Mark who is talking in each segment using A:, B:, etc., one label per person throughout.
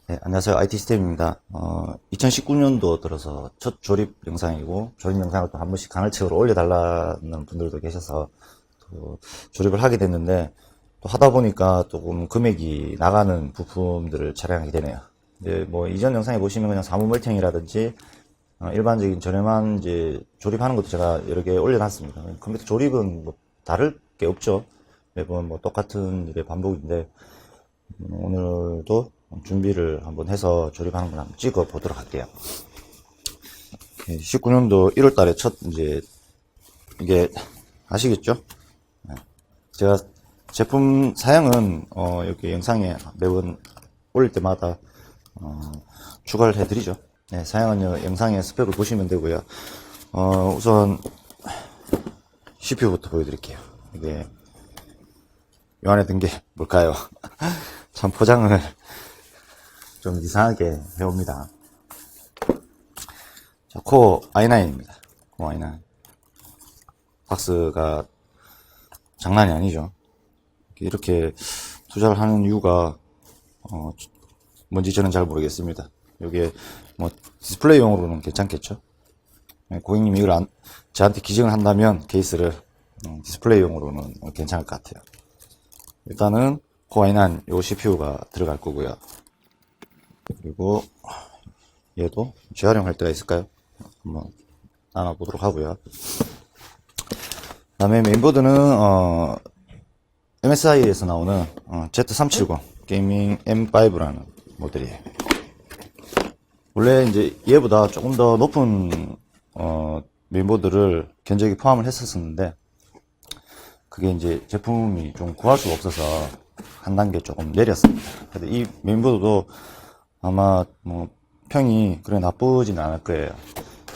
A: 네, 안녕하세요. IT 시스템입니다. 2019년도 들어서 첫 조립 영상이고, 조립 영상을 또 한 번씩 간헐적으로 올려달라는 분들도 계셔서, 또 조립을 하게 됐는데, 또 하다 보니까 조금 금액이 나가는 부품들을 촬영하게 되네요. 이제 뭐, 이전 영상에 보시면 그냥 사무 멀팅이라든지, 일반적인 저렴한 이제 조립하는 것도 제가 여러 개 올려놨습니다. 컴퓨터 조립은 뭐, 다를 게 없죠. 매번 뭐, 똑같은 일의 반복인데, 오늘도 준비를 한번 해서 조립하는 걸 한번 찍어 보도록 할게요. 19년도 1월 달에 첫, 이제, 이게, 아시겠죠? 제가 제품 사양은, 이렇게 영상에 매번 올릴 때마다, 추가를 해드리죠. 네, 사양은 영상의 스펙을 보시면 되고요. 우선, CPU부터 보여드릴게요. 이게, 요 안에 든 게 뭘까요? 참 포장을 좀 이상하게 해옵니다. 자, 코어 i9입니다. 코어 i9. 박스가 장난이 아니죠. 이렇게 투자를 하는 이유가, 뭔지 저는 잘 모르겠습니다. 이게, 뭐, 디스플레이용으로는 괜찮겠죠? 고객님이 이걸 저한테 기증을 한다면, 케이스를, 디스플레이용으로는 괜찮을 것 같아요. 일단은, 코어 i9, 요 CPU가 들어갈 거고요. 그리고, 얘도 재활용할 때가 있을까요? 한번 나눠보도록 하고요. 그 다음에 메인보드는 MSI에서 나오는 Z370 게이밍 M5라는 모델이에요. 원래 이제 얘보다 조금 더 높은 메인보드를 견적에 포함을 했었는데, 그게 이제 제품이 좀 구할 수가 없어서 한 단계 조금 내렸습니다. 근데 이 메인보드도 아마 뭐 평이 그래 나쁘진 않을 거예요.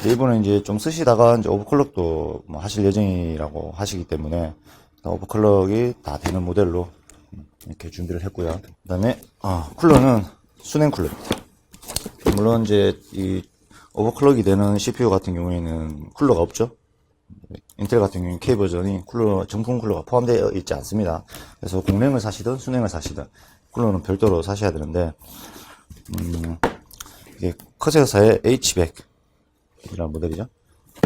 A: 이번에 이제 좀 쓰시다가 이제 오버클럭도 뭐 하실 예정이라고 하시기 때문에 오버클럭이 다 되는 모델로 이렇게 준비를 했고요. 그 다음에 쿨러는 순행 쿨러입니다. 물론 이제 이 오버클럭이 되는 CPU 같은 경우에는 쿨러가 없죠. 인텔 같은 경우는 K 버전이 정품 쿨러가 포함되어 있지 않습니다. 그래서 공랭을 사시든 순행을 사시든 쿨러는 별도로 사셔야 되는데, 이게 커세어사의 H100이라는 모델이죠.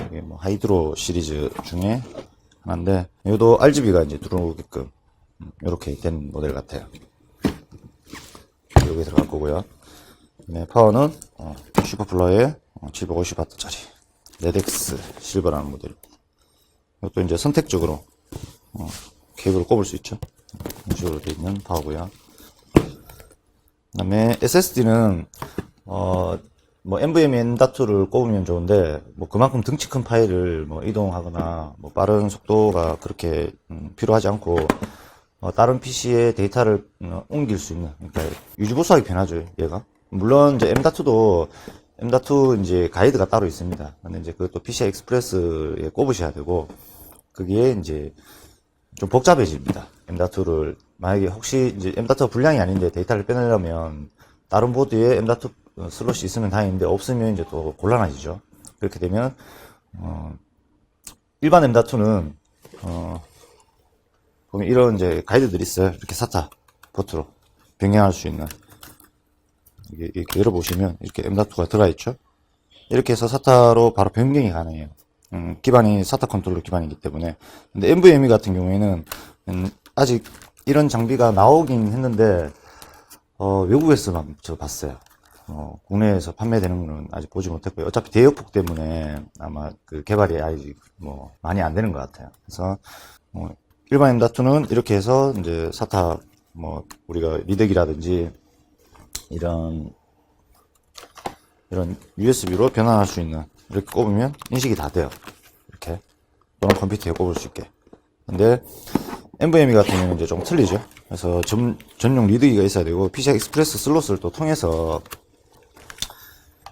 A: 이게 뭐 하이드로 시리즈 중에 하나인데, 이것도 RGB가 이제 들어오게끔 이렇게 된 모델 같아요. 여기 들어갈 거고요. 네, 파워는 슈퍼플러의 750W짜리 레덱스 실버라는 모델. 이것도 이제 선택적으로 케이블을 꼽을 수 있죠. 이런 식으로 되어 있는 파워고요. 그 다음에 SSD는 뭐 NVMe M.2를 꼽으면 좋은데, 뭐 그만큼 등치 큰 파일을 뭐 이동하거나 뭐 빠른 속도가 그렇게 필요하지 않고, 다른 PC에 데이터를 옮길 수 있는, 그러니까 유지보수하기 편하죠, 얘가. 물론 이제 M.2도 M.2 이제 가이드가 따로 있습니다. 근데 이제 그것도 PCI 익스프레스에 꼽으셔야 되고, 그게 이제 좀 복잡해집니다. M.2를 만약에 혹시 이제 M.2가 불량이 아닌데 데이터를 빼내려면 다른 보드에 M.2 슬롯이 있으면 다행인데 없으면 이제 또 곤란해지죠. 그렇게 되면 일반 M.2는 보면 이런 이제 가이드들이 있어요. 이렇게 SATA 포트로 변경할 수 있는, 이렇게 열어보시면 이렇게 M.2가 들어가 있죠. 이렇게 해서 SATA로 바로 변경이 가능해요. 기반이 SATA 컨트롤러 기반이기 때문에. 근데 NVMe 같은 경우에는 아직 이런 장비가 나오긴 했는데 외국에서만 저 봤어요. 국내에서 판매되는 거는 아직 보지 못했고요. 어차피 대역폭 때문에 아마 그 개발이 아직 뭐 많이 안 되는 것 같아요. 그래서 일반 M.2는 이렇게 해서 이제 SATA 뭐 우리가 리덱이라든지 이런 USB로 변환할 수 있는, 이렇게 꼽으면 인식이 다 돼요. 이렇게. 또는 컴퓨터에 꼽을 수 있게. 근데 NVMe 같은 경우는 이제 좀 틀리죠. 그래서 전용 리드기가 있어야 되고, PCI 익스프레스 슬롯을 또 통해서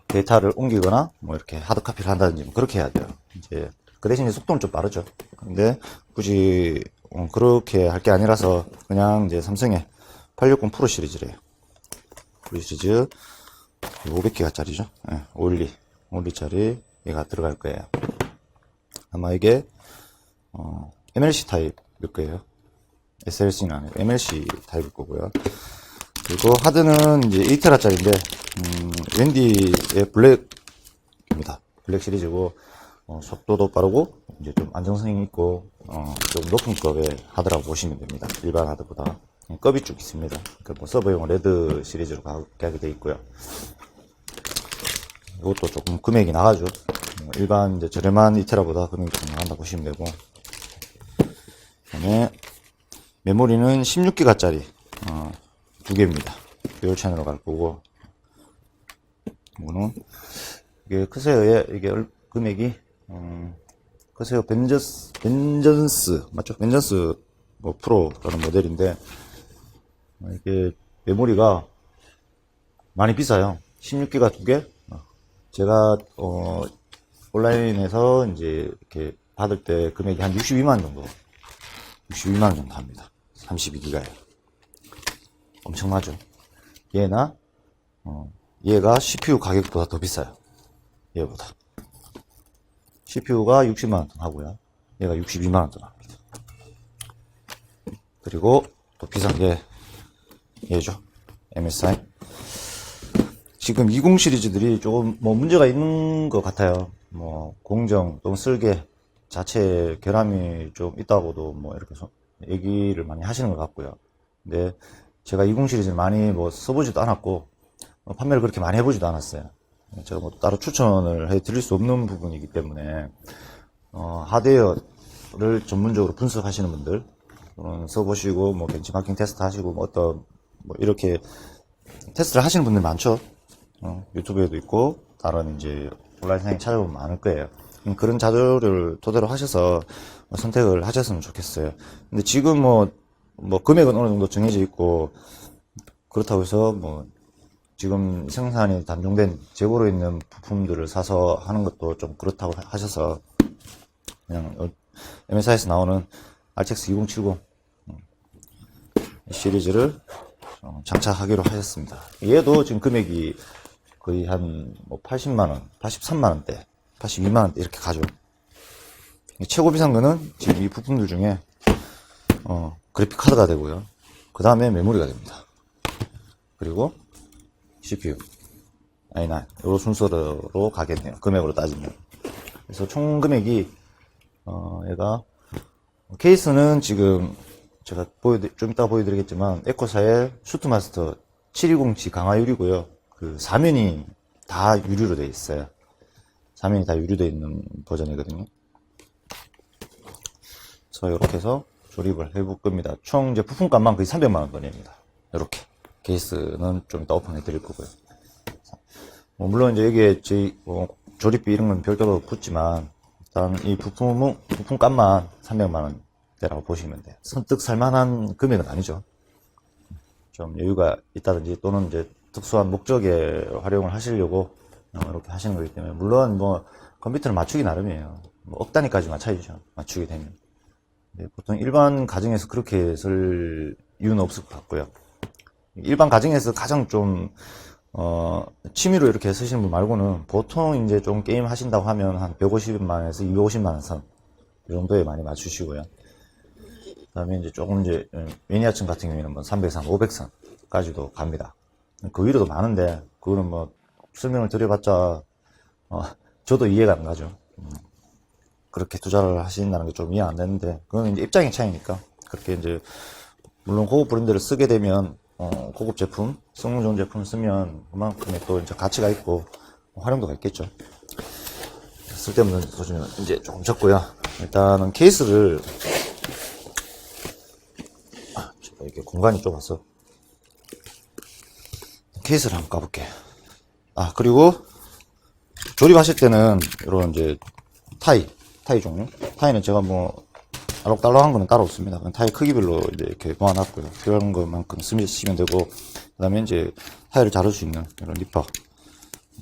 A: 데이터를 옮기거나 뭐 이렇게 하드 카피를 한다든지 뭐 그렇게 해야 돼요. 이제 그 대신에 속도는 좀 빠르죠. 근데 굳이 그렇게 할 게 아니라서 그냥 이제 삼성의 860 프로 시리즈래요. 프로 시리즈 500기가짜리죠. 네, 512짜리 얘가 들어갈 거예요. 아마 이게 MLC 타입일 거예요. SLC는 아니고 MLC 타입일 거고요. 그리고 하드는 이제 1테라짜리인데, 웬디의 블랙입니다. 블랙 시리즈고, 속도도 빠르고, 이제 좀 안정성이 있고, 좀 높은 급의 하드라고 보시면 됩니다. 일반 하드보다. 급이 쭉 있습니다. 뭐 서버용 레드 시리즈로 가게 되어 있고요. 이것도 조금 금액이 나가죠. 일반 이제 저렴한 2테라보다 금액이 좀 나간다 보시면 되고, 그다음에 메모리는 16기가짜리 2개입니다. 듀얼 채널로 갈 거고, 이거는 이게 크세어의 이게 금액이 크세어 벤전스 맞죠? 벤전스 뭐 프로라는 모델인데, 이게 메모리가 많이 비싸요. 16기가 2개. 제가 온라인에서 이제 이렇게 받을 때 금액이 한 62만 정도 합니다. 32기가에. 엄청나죠? 얘가 CPU 가격보다 더 비싸요. 얘보다. CPU가 60만원 돈 하고요. 얘가 62만원 돈 합니다. 그리고 또 비싼 게 얘죠. MSI. 지금 20 시리즈들이 조금 뭐 문제가 있는 것 같아요. 뭐 공정 또는 설계 자체 결함이 좀 있다고도 뭐 이렇게 얘기를 많이 하시는 것 같고요. 근데 제가 20 시리즈를 많이 뭐 써보지도 않았고 판매를 그렇게 많이 해보지도 않았어요. 제가 뭐 따로 추천을 해드릴 수 없는 부분이기 때문에 하드웨어를 전문적으로 분석하시는 분들 써보시고 뭐 벤치마킹 테스트 하시고 뭐 어떤 뭐 이렇게 테스트를 하시는 분들 많죠. 유튜브에도 있고 다른 이제 온라인상에 찾아보면 많을 거예요. 그런 자료를 토대로 하셔서 선택을 하셨으면 좋겠어요. 근데 지금 뭐 금액은 어느 정도 정해져 있고 그렇다고 해서 뭐 지금 생산이 단종된 재고로 있는 부품들을 사서 하는 것도 좀 그렇다고 하셔서 그냥 MSI에서 나오는 RTX 2070 시리즈를 장착하기로 하셨습니다. 얘도 지금 금액이 거의 한 뭐 80만원, 83만원대, 82만원대 이렇게 가죠. 최고 비싼 거는 지금 이 부품들 중에 그래픽 카드가 되고요. 그 다음에 메모리가 됩니다. 그리고 CPU, i9 요 순서로 가겠네요. 금액으로 따지면. 그래서 총 금액이 얘가 케이스는 지금 제가 좀 이따 보여드리겠지만 에코사의 슈트마스터 720G 강화 유리고요. 그 사면이 다 유리로 되어 있어요. 사면이 다 유리되어 있는 버전이거든요. 그래서 이렇게 해서 조립을 해볼 겁니다. 총 이제 부품값만 거의 300만원 돈입니다. 이렇게 케이스는 좀 이따 오픈해 드릴 거고요. 물론 이제 여기에 조립비 이런 건 별도로 붙지만 일단 이 부품값만 300만원 대라고 보시면 돼요. 선뜻 살만한 금액은 아니죠. 좀 여유가 있다든지 또는 이제 특수한 목적에 활용을 하시려고 이렇게 하시는 거기 때문에 물론 뭐 컴퓨터를 맞추기 나름이에요. 뭐 억 단위까지만 차이죠. 맞추게 되면. 보통 일반 가정에서 그렇게 쓸 이유는 없을 것 같고요. 일반 가정에서 가장 좀 취미로 이렇게 쓰시는 분 말고는 보통 이제 좀 게임 하신다고 하면 한 150만원에서 250만원 선 이 정도에 많이 맞추시고요. 그 다음에 이제 조금 이제 매니아층 같은 경우에는 뭐 300선, 500선까지도 갑니다. 그 위로도 많은데 그거는 뭐 설명을 드려봤자 저도 이해가 안 가죠. 그렇게 투자를 하신다는 게 좀 이해 안 되는데 그건 이제 입장의 차이니까 그렇게 이제 물론 고급 브랜드를 쓰게 되면 고급 제품, 성능 좋은 제품 쓰면 그만큼의 또 이제 가치가 있고 활용도가 있겠죠. 쓸데없는 소지는 이제 조금 적고요. 일단은 케이스를 이렇게 공간이 좁아서 케이스를 한번 까볼게. 그리고 조립하실 때는 이런 이제 타이 종류. 타이는 제가 뭐 알록달록한 거는 따로 없습니다. 그냥 타이 크기별로 이제 이렇게 모아놨고요. 필요한 것만큼 쓰시면 되고, 그 다음에 이제 타이를 자를 수 있는 이런 니퍼,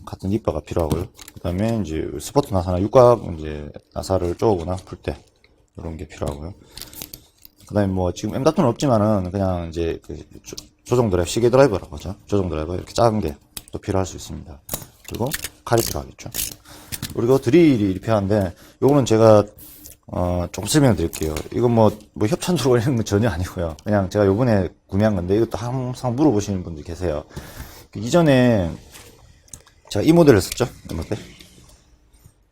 A: 같은 니퍼가 필요하고요. 그 다음에 이제 스포트 나사나 육각 이제 나사를 쪼거나 풀 때 이런 게 필요하고요. 그 다음에 뭐 지금 M.2는 없지만은 그냥 이제 그 조정 드라이브, 시계 드라이버라고 하죠. 조정 드라이버 이렇게 작은 게 또 필요할 수 있습니다. 그리고 칼이 필요하겠죠. 그리고 드릴이 필요한데 요거는 제가 조금 설명을 드릴게요. 이건 뭐 협찬 들어오는 건 전혀 아니고요. 그냥 제가 요번에 구매한 건데, 이것도 항상 물어보시는 분들이 계세요. 이전에 제가 이 모델을 썼죠. 이 모델.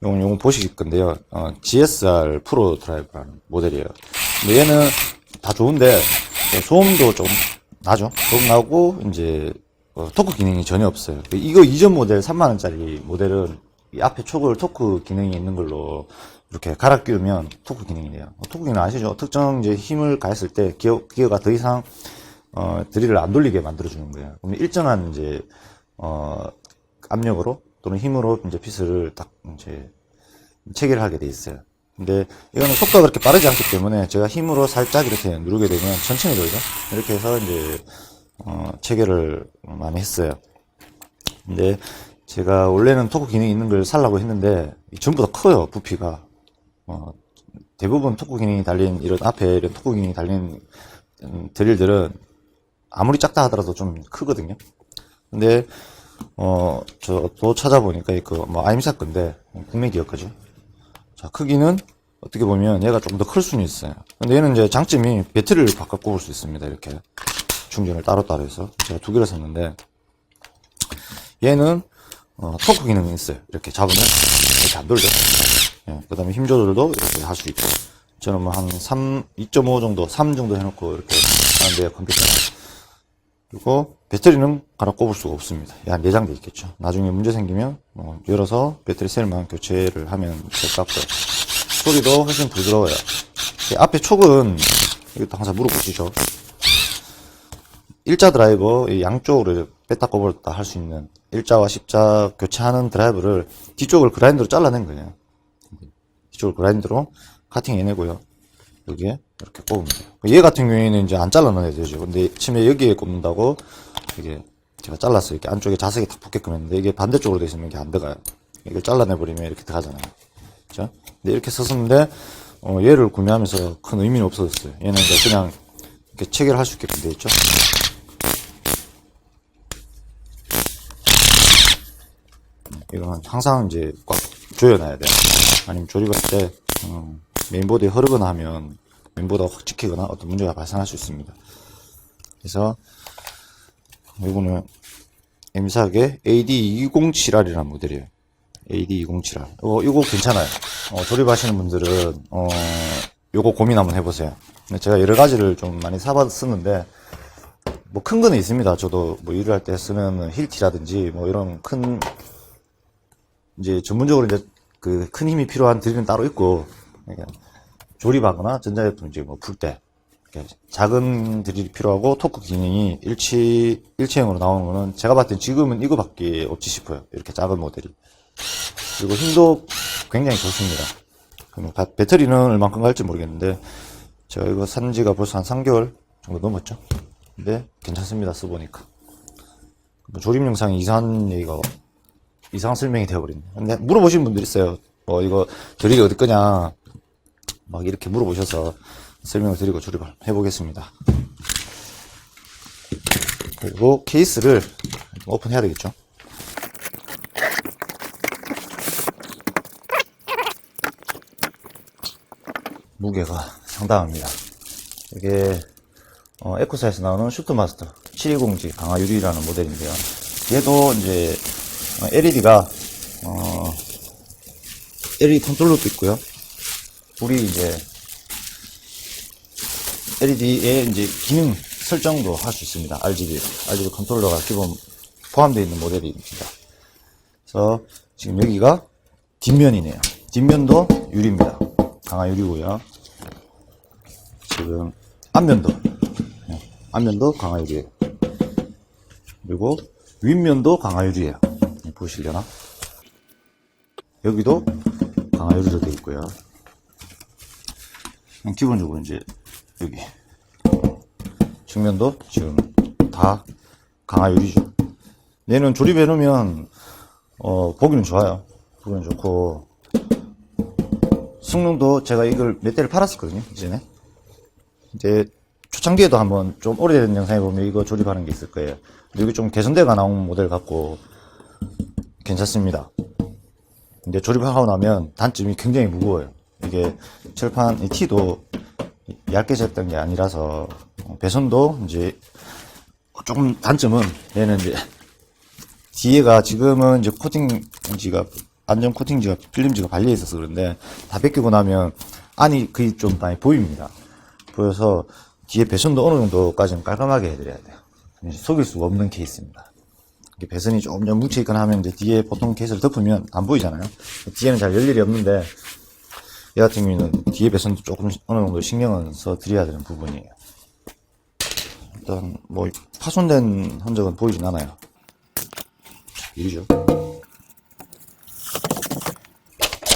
A: 요건 보실 건데요. GSR 프로 드라이브라는 모델이에요. 근데 얘는 다 좋은데, 소음도 좀 나죠. 소음 나고, 이제, 토크 기능이 전혀 없어요. 이거 이전 모델 3만원짜리 모델은 이 앞에 초글 토크 기능이 있는 걸로 이렇게 갈아 끼우면 토크 기능이 돼요. 토크 기능 아시죠? 특정 이제 힘을 가했을 때 기어가 더 이상 드릴을 안 돌리게 만들어주는 거예요. 그럼 일정한 이제 압력으로 또는 힘으로 이제 핏을 딱 이제 체계를 하게 돼 있어요. 근데 이거는 속도가 그렇게 빠르지 않기 때문에 제가 힘으로 살짝 이렇게 누르게 되면 천천히 돌죠. 이렇게 해서 이제 체계를 많이 했어요. 근데 제가 원래는 토크 기능이 있는 걸 살라고 했는데 전부 다 커요. 부피가. 대부분 토크 기능이 달린 이런 앞에 이런 토크 기능이 달린 드릴들은 아무리 작다 하더라도 좀 크거든요. 근데 저도 찾아보니까 아임사 건데 국내기업 거죠. 자, 크기는 어떻게 보면 얘가 좀 더 클 수는 있어요. 근데 얘는 이제 장점이 배터리를 바꿔 꼽을 수 있습니다. 이렇게 충전을 따로따로 해서 제가 두 개를 샀는데, 얘는 토크 기능이 있어요. 이렇게 잡으면 이렇게 안 돌죠. 예, 그 다음에 힘 조절도 이렇게 할 수 있고, 저는 뭐 한 2.5 정도, 3 정도 해놓고 이렇게 하는데 컴퓨터는. 그리고 배터리는 갈아 꼽을 수가 없습니다. 한 내장돼 있겠죠. 나중에 문제 생기면 열어서 배터리 셀만 교체를 하면 될 것 같고요. 소리도 훨씬 부드러워요. 앞에 촉은 이것도 항상 물어보시죠. 일자 드라이버 양쪽으로 뺐다 꼽았다 할 수 있는 일자와 십자 교체하는 드라이버를 뒤쪽을 그라인더로 잘라낸 거예요. 뒤쪽을 그라인더로 카팅해내고요. 여기에 이렇게 꼽으면 돼요. 얘 같은 경우에는 이제 안 잘라내야 되죠. 근데 처음에 여기에 꼽는다고 이게 제가 잘랐어요. 이렇게 안쪽에 자석이 딱 붙게끔 했는데 이게 반대쪽으로 되어 있으면 이게 안 들어가요. 이걸 잘라내버리면 이렇게 들어가잖아요. 그죠? 근데 이렇게 썼었는데 얘를 구매하면서 큰 의미는 없어졌어요. 얘는 이제 그냥 이렇게 체결할 수 있게끔 되어 있죠. 이건 항상 이제 꽉 조여놔야 돼요. 아니면 조립할 때 메인보드에 흐르거나 하면 메인보드가 확 찍히거나 어떤 문제가 발생할 수 있습니다. 그래서 이거는 M사의 AD207R이라는 모델이에요. AD207R. 이거 괜찮아요. 조립하시는 분들은 요거 고민 한번 해보세요. 제가 여러 가지를 좀 많이 사봤었는데 뭐 큰 거는 있습니다. 저도 뭐 일을 할 때 쓰면 힐티라든지 뭐 이런 큰 이제 전문적으로 이제 그 큰 힘이 필요한 드릴은 따로 있고, 그러니까 조립하거나 전자제품 이제 뭐 풀 때 작은 드릴이 필요하고 토크 기능이 일체형으로 나오는 거는 제가 봤을 땐 지금은 이거밖에 없지 싶어요. 이렇게 작은 모델이. 그리고 힘도 굉장히 좋습니다. 그럼 배터리는 얼만큼 갈지 모르겠는데 제가 이거 산 지가 벌써 한 3개월 정도 넘었죠. 근데 괜찮습니다. 써보니까. 뭐 조립 영상이 이상한 설명이 되어버렸네. 근데 물어보시는 분들 있어요. 이거 드릴이 어디 거냐 막 이렇게 물어보셔서 설명을 드리고 조립을 해보겠습니다. 그리고 케이스를 오픈해야 되겠죠. 무게가 상당합니다. 이게 에코사에서 나오는 슈트마스터 720G 강화 유리라는 모델인데요. 얘도 이제 LED가 LED 컨트롤러도 있고요. 우리 이제 LED에 이제 기능 설정도 할 수 있습니다. RGB 컨트롤러가 기본 포함되어 있는 모델입니다. 그래서 지금 여기가 뒷면이네요. 뒷면도 유리입니다. 강화 유리고요. 지금 앞면도 강화 유리예요. 그리고 윗면도 강화 유리예요. 보시려나? 여기도 강화 유리로 되어 있고요. 기본적으로 이제 여기 측면도 지금 다 강화 유리죠. 얘는 조립해 놓으면 보기는 좋아요. 보기는 좋고 성능도 제가 이걸 몇 대를 팔았었거든요. 이전에 이제 초창기에도 한번 좀 오래된 영상에 보면 이거 조립하는 게 있을 거예요. 여기 좀 개선대가 나온 모델 같고 괜찮습니다. 근데 조립하고 나면 단점이 굉장히 무거워요. 이게 철판 이 티도 얇게 쟀던 게 아니라서 배선도 이제 조금 단점은 얘는 이제 뒤에가 지금은 이제 코팅지가 안전 코팅지가 필름지가 발려 있어서 그런데 다 벗기고 나면 안이 거의 좀 많이 보입니다. 보여서 뒤에 배선도 어느 정도까지는 깔끔하게 해드려야 돼요. 속일 수가 없는 케이스입니다. 배선이 좀 뭉쳐있거나 하면 이제 뒤에 보통 케이스를 덮으면 안 보이잖아요. 뒤에는 잘 열 일이 없는데 얘 같은 경우에는 뒤에 배선도 조금 어느 정도 신경을 써 드려야 되는 부분이에요. 일단 뭐 파손된 흔적은 보이진 않아요. 이리죠.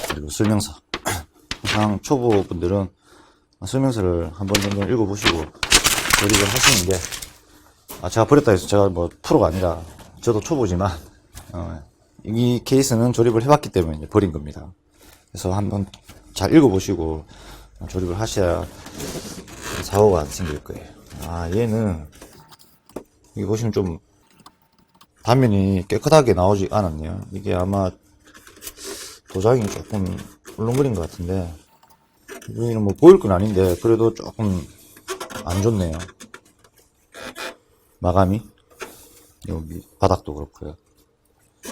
A: 그리고 설명서. 항상 초보분들은 설명서를 한 번 정도 읽어보시고 조립을 하시는 게, 제가 버렸다 해서 제가 뭐 프로가 아니라 저도 초보지만 이 케이스는 조립을 해봤기 때문에 이제 버린 겁니다. 그래서 한번 잘 읽어보시고 조립을 하셔야 사고가 안 생길 거예요. 얘는 여기 보시면 좀 단면이 깨끗하게 나오지 않았네요. 이게 아마 도장이 조금 울렁거린 것 같은데, 여기는 뭐 보일 건 아닌데 그래도 조금 안 좋네요. 마감이 여기 바닥도 그렇고요.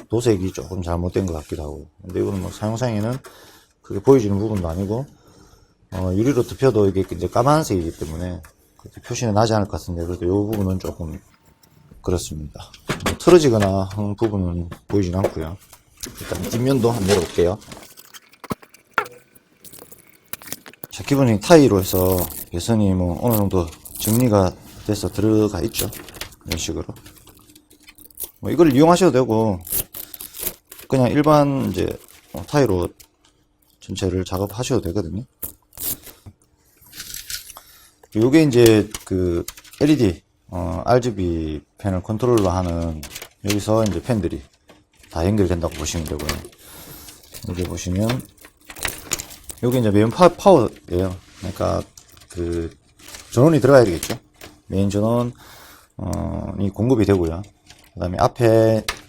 A: 도색이 조금 잘못된 것 같기도 하고. 근데 이거는 뭐 사용상에는 그게 보여지는 부분도 아니고, 유리로 덮여도 이게 이제 까만색이기 때문에 표시는 나지 않을 것 같은데, 그래도 이 부분은 조금 그렇습니다. 뭐 틀어지거나 하는 부분은 보이진 않고요. 일단 뒷면도 한번 내려볼게요. 자, 기본적인 타이로 해서 배선이 뭐 어느 정도 정리가 돼서 들어가 있죠. 이런 식으로. 뭐 이걸 이용하셔도 되고, 그냥 일반 이제 타이로 전체를 작업하셔도 되거든요. 요게 이제 그 LED, RGB 펜을 컨트롤러 하는, 여기서 이제 펜들이 다 연결된다고 보시면 되고요. 여기 보시면, 요게 이제 메인 파워예요. 그러니까 그 전원이 들어가야 되겠죠. 메인 전원이 공급이 되고요. 그 다음에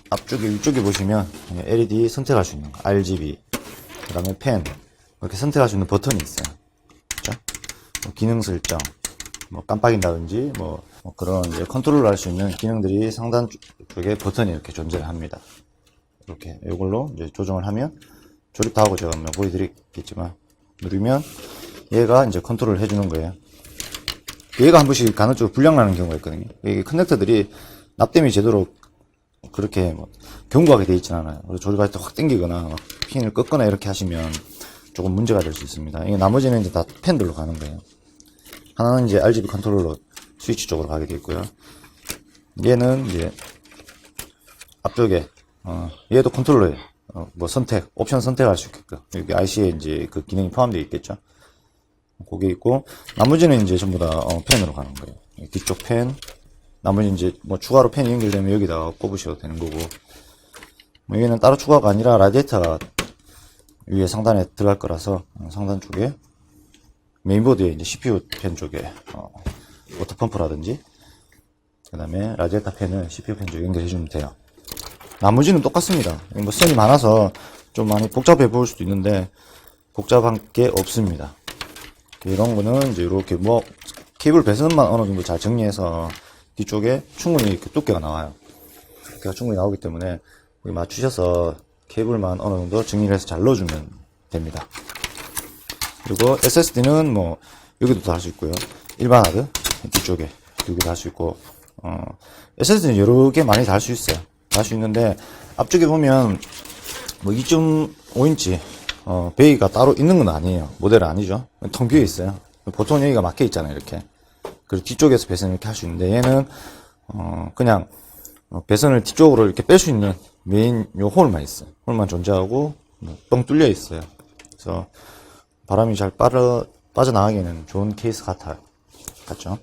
A: 앞쪽에 위쪽에 보시면 LED 선택할 수 있는 거, RGB, 그 다음에 펜, 이렇게 선택할 수 있는 버튼이 있어요. 그렇죠? 뭐 기능 설정, 뭐 깜빡인다든지 뭐 그런 이제 컨트롤을 할 수 있는 기능들이 상단 쪽에 버튼이 이렇게 존재를 합니다. 이렇게 이걸로 이제 조정을 하면, 조립 다 하고 제가 한번 보여드리겠지만, 누르면 얘가 이제 컨트롤을 해주는 거예요. 얘가 한 번씩 간헐적으로 불량 나는 경우가 있거든요. 이게 커넥터들이 납땜이 제대로 그렇게 뭐 견고하게 되어 있진 않아요. 그래서 조립할 때 확 당기거나 막 핀을 꺾거나 이렇게 하시면 조금 문제가 될 수 있습니다. 이게 나머지는 이제 다 펜들로 가는 거예요. 하나는 이제 RGB 컨트롤러 스위치 쪽으로 가게 되어 있고요. 얘는 이제 앞쪽에 얘도 컨트롤러예요. 뭐 선택, 옵션 선택할 수 있게끔 여기 IC에 이제 그 기능이 포함되어 있겠죠. 그게 있고, 나머지는 이제 전부 다 펜으로 가는 거예요. 뒤쪽 펜, 나머지 이제 뭐 추가로 펜이 연결되면 여기다가 꼽으셔도 되는 거고, 뭐 여기는 따로 추가가 아니라 라디에이터가 위에 상단에 들어갈 거라서 상단 쪽에 메인보드에 이제 CPU 펜 쪽에 워터펌프라든지, 그 다음에 라디에이터 펜을 CPU 펜 쪽에 연결해 주면 돼요. 나머지는 똑같습니다. 뭐 선이 많아서 좀 많이 복잡해 보일 수도 있는데 복잡한 게 없습니다. 이런 거는 이제 이렇게 뭐 케이블 배선만 어느 정도 잘 정리해서 뒤쪽에 충분히 이렇게 두께가 나와요. 두께가 충분히 나오기 때문에 여기 맞추셔서 케이블만 어느 정도 정리를 해서 잘 넣어주면 됩니다. 그리고 SSD는 뭐 여기도 달 수 있고요. 일반 하드 뒤쪽에 여기도 할 수 있고, SSD는 여러 개 많이 달 수 있어요. 달 수 있는데 앞쪽에 보면 뭐 2.5인치 베이가 따로 있는 건 아니에요. 모델은 아니죠. 텅 비어 있어요. 보통 여기가 막혀 있잖아요, 이렇게. 그리고 뒤쪽에서 배선을 이렇게 할 수 있는데, 얘는 그냥 배선을 뒤쪽으로 이렇게 뺄 수 있는 메인 요 홀만 있어요. 홀만 존재하고 뻥 뚫려 있어요. 그래서 바람이 잘 빠져나가기에는 좋은 케이스 같죠.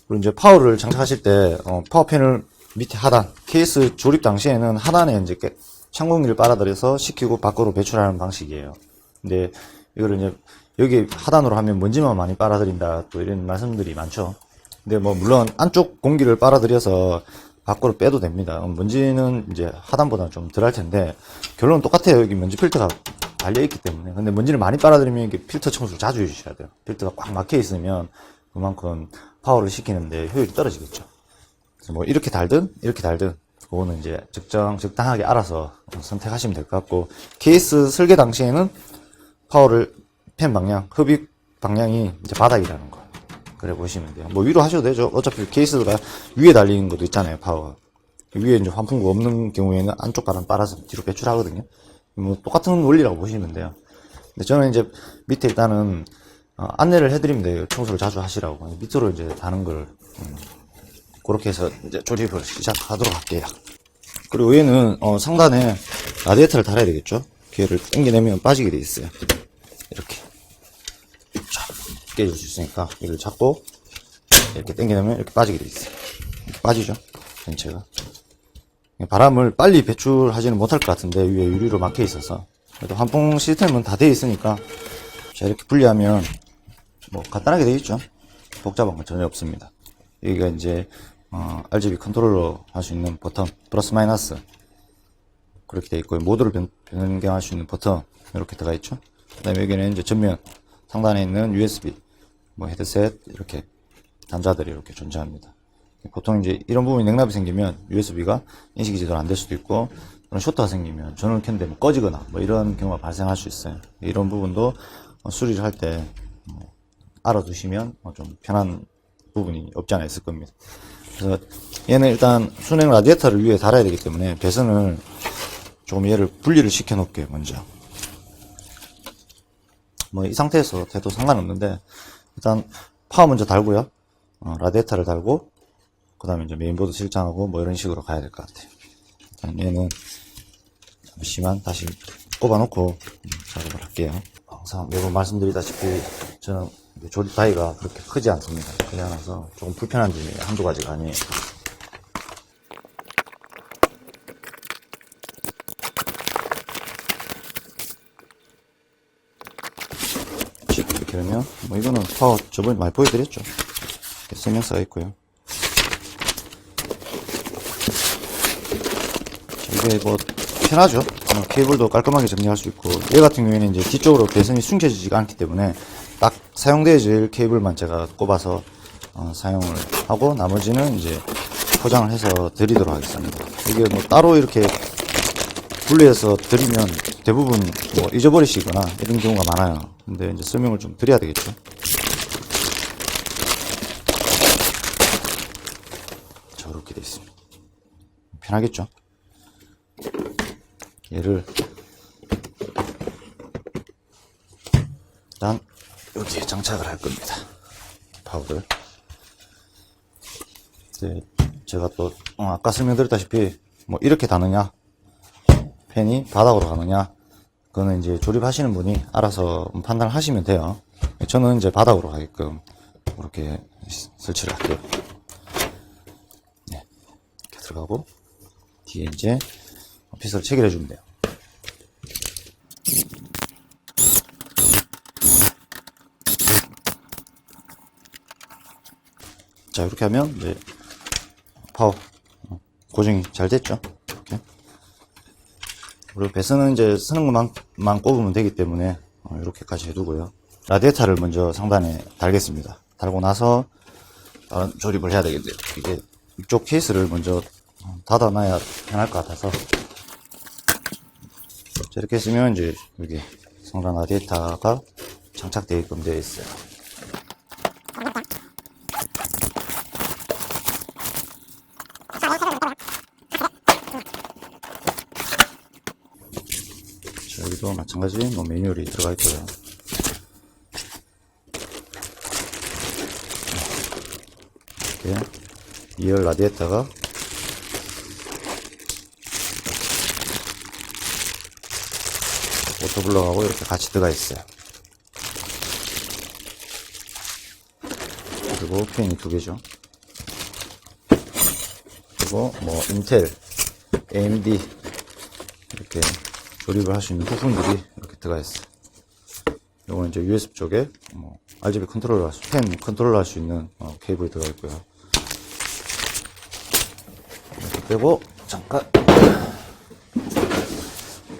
A: 그리고 이제 파워를 장착하실 때 파워펜을 밑에 하단, 케이스 조립 당시에는 하단에 이제 찬공기를 빨아들여서 식히고 밖으로 배출하는 방식이에요. 근데 이거를 이제 여기 하단으로 하면 먼지만 많이 빨아들인다, 또 이런 말씀들이 많죠. 근데 뭐 물론 안쪽 공기를 빨아들여서 밖으로 빼도 됩니다. 먼지는 이제 하단보다는 좀 덜 할 텐데 결론은 똑같아요. 여기 먼지 필터가 달려있기 때문에. 근데 먼지를 많이 빨아들이면 이게 필터 청소를 자주 해주셔야 돼요. 필터가 꽉 막혀 있으면 그만큼 파워를 시키는데 효율이 떨어지겠죠. 그래서 뭐 이렇게 달든 이렇게 달든 그거는 이제 적당하게 알아서 선택하시면 될 것 같고, 케이스 설계 당시에는 파워를 펜 방향, 흡입 방향이 이제 바닥이라는 거 그래 보시면 돼요. 뭐 위로 하셔도 되죠. 어차피 케이스가 위에 달리는 것도 있잖아요, 파워가. 위에 이제 환풍구 없는 경우에는 안쪽 바람 빨아서 뒤로 배출하거든요. 뭐 똑같은 원리라고 보시면 돼요. 근데 저는 이제 밑에 일단은 안내를 해드리면 돼요. 청소를 자주 하시라고. 밑으로 이제 다는 걸 그렇게 해서 이제 조립을 시작하도록 할게요. 그리고 얘는 상단에 라디에이터를 달아야 되겠죠. 기회를 당겨내면 빠지게 돼 있어요. 이렇게 자, 깨질 수 있으니까 이걸 잡고 이렇게 당겨내면 이렇게 빠지게 돼 있어요. 이렇게 빠지죠, 전체가. 바람을 빨리 배출하지는 못할 것 같은데 위에 유리로 막혀 있어서. 그래도 환풍 시스템은 다 되어 있으니까 자, 이렇게 분리하면 뭐 간단하게 되어 있죠. 복잡한 건 전혀 없습니다. 여기가 이제 RGB 컨트롤러 할 수 있는 버튼 플러스 마이너스 그렇게 되어 있고, 모드를 변경할 수 있는 버튼 이렇게 들어가 있죠. 그 다음에 여기는 이제 전면 상단에 있는 USB 뭐 헤드셋 이렇게 단자들이 이렇게 존재합니다. 보통 이제 이런 부분이 냉납이 생기면 USB가 인식이 제대로 안 될 수도 있고, 그런 쇼트가 생기면 전원을 켰는데 뭐 꺼지거나 뭐 이런 경우가 발생할 수 있어요. 이런 부분도 수리를 할 때 알아두시면 좀 편한 부분이 없지 않아 있을 겁니다. 그래서 얘는 일단 순행 라디에이터를 위에 달아야 되기 때문에 배선을 조금 얘를 분리를 시켜 놓을게요. 먼저 뭐 이 상태에서 돼도 상관없는데, 일단 파워 먼저 달고요. 라디에이터를 달고 그 다음에 이제 메인보드 실장하고 뭐 이런 식으로 가야 될 것 같아요. 일단 얘는 잠시만 다시 꼽아놓고 작업을 할게요. 항상 매번 말씀드리다시피 저는 조립 다이가 그렇게 크지 않습니다. 크지 않아서 조금 불편한 점이 한두 가지가 아니에요. 이렇게 되면 뭐 이거는 파워 저번에 많이 보여드렸죠. 설명서가 있고요. 이게 뭐 편하죠. 케이블도 깔끔하게 정리할 수 있고, 얘 같은 경우에는 이제 뒤쪽으로 배선이 숨겨지지가 않기 때문에 딱 사용되어질 케이블만 제가 꼽아서 사용을 하고, 나머지는 이제 포장을 해서 드리도록 하겠습니다. 이게 뭐 따로 이렇게 분리해서 드리면 대부분 뭐 잊어버리시거나 이런 경우가 많아요. 근데 이제 설명을 좀 드려야 되겠죠. 저렇게 되어 있습니다. 편하겠죠. 얘를 일단 여기에 장착을 할 겁니다. 파워를. 이제 제가 또 아까 설명드렸다시피 뭐 이렇게 다느냐, 펜이 바닥으로 가느냐, 그거는 이제 조립하시는 분이 알아서 판단을 하시면 돼요. 저는 이제 바닥으로 가게끔 이렇게 설치를 할게요. 네, 이렇게 들어가고 뒤에 이제 핏을 체결해 주면 돼요. 자, 이렇게 하면 이제 파워 고정이 잘 됐죠. 이렇게. 그리고 배선은 이제 쓰는 것만 꼽으면 되기 때문에 이렇게까지 해두고요. 라디에이터를 먼저 상단에 달겠습니다. 달고 나서 다른 조립을 해야 되겠네요. 이게 이쪽 케이스를 먼저 닫아놔야 편할 것 같아서, 이렇게 했으면 이제 여기 상단 라디에이터가 장착되게끔 되어 있어요. 자, 여기도 마찬가지 뭐 매뉴얼이 들어가 있고요. 이렇게 2열 라디에이터가 오토블럭하고 이렇게 같이 들어가 있어요. 그리고 펜이 2개죠. 그리고 뭐 인텔, AMD 이렇게 조립을 할 수 있는 부품들이 이렇게 들어가 있어요. 요거는 이제 USB 쪽에 뭐 RGB 컨트롤러, 펜 컨트롤러 할 수 있는 케이블이 들어가 있고요. 이렇게 빼고 잠깐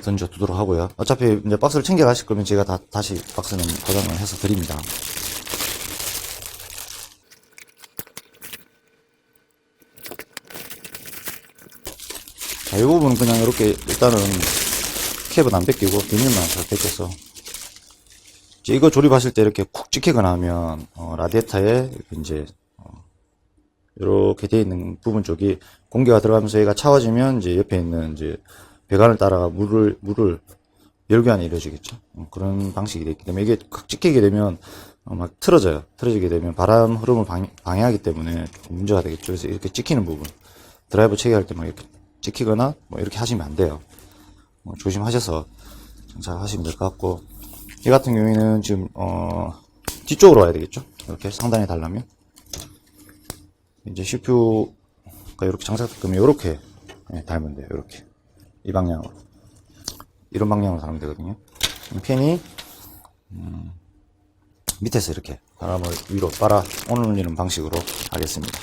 A: 던져 두도록 하고요. 어차피 이제 박스를 챙겨 가실 거면 제가 다시 박스는 포장을 해서 드립니다. 자, 이 부분은 그냥 이렇게 일단은 캡은 안 벗기고 비닐만 잘 벗겨서 이거 조립하실 때 이렇게 쿡 찍히거나 하면 라디에이터에 이제 이렇게 되어 있는 부분 쪽이 공기가 들어가면서 얘가 차워지면 이제 옆에 있는 이제 배관을 따라가 물을 열교환이 이루어지겠죠. 그런 방식이 되어 있기 때문에 이게 쿡 찍히게 되면 막 틀어져요. 틀어지게 되면 바람 흐름을 방해하기 때문에 좀 문제가 되겠죠. 그래서 이렇게 찍히는 부분 드라이버 체계할 때 막 이렇게 찍히거나 뭐 이렇게 하시면 안 돼요. 조심하셔서 장착하시면 될 것 같고, 이 같은 경우에는 지금 뒤쪽으로 와야 되겠죠. 이렇게 상단에 달라면 이제 CPU가 이렇게 장착될 거면 이렇게 달면 돼요. 이렇게 이 방향으로, 이런 방향으로 달면 되거든요. 팬이 밑에서 이렇게 바람을 위로 빨아 올리는 방식으로 하겠습니다.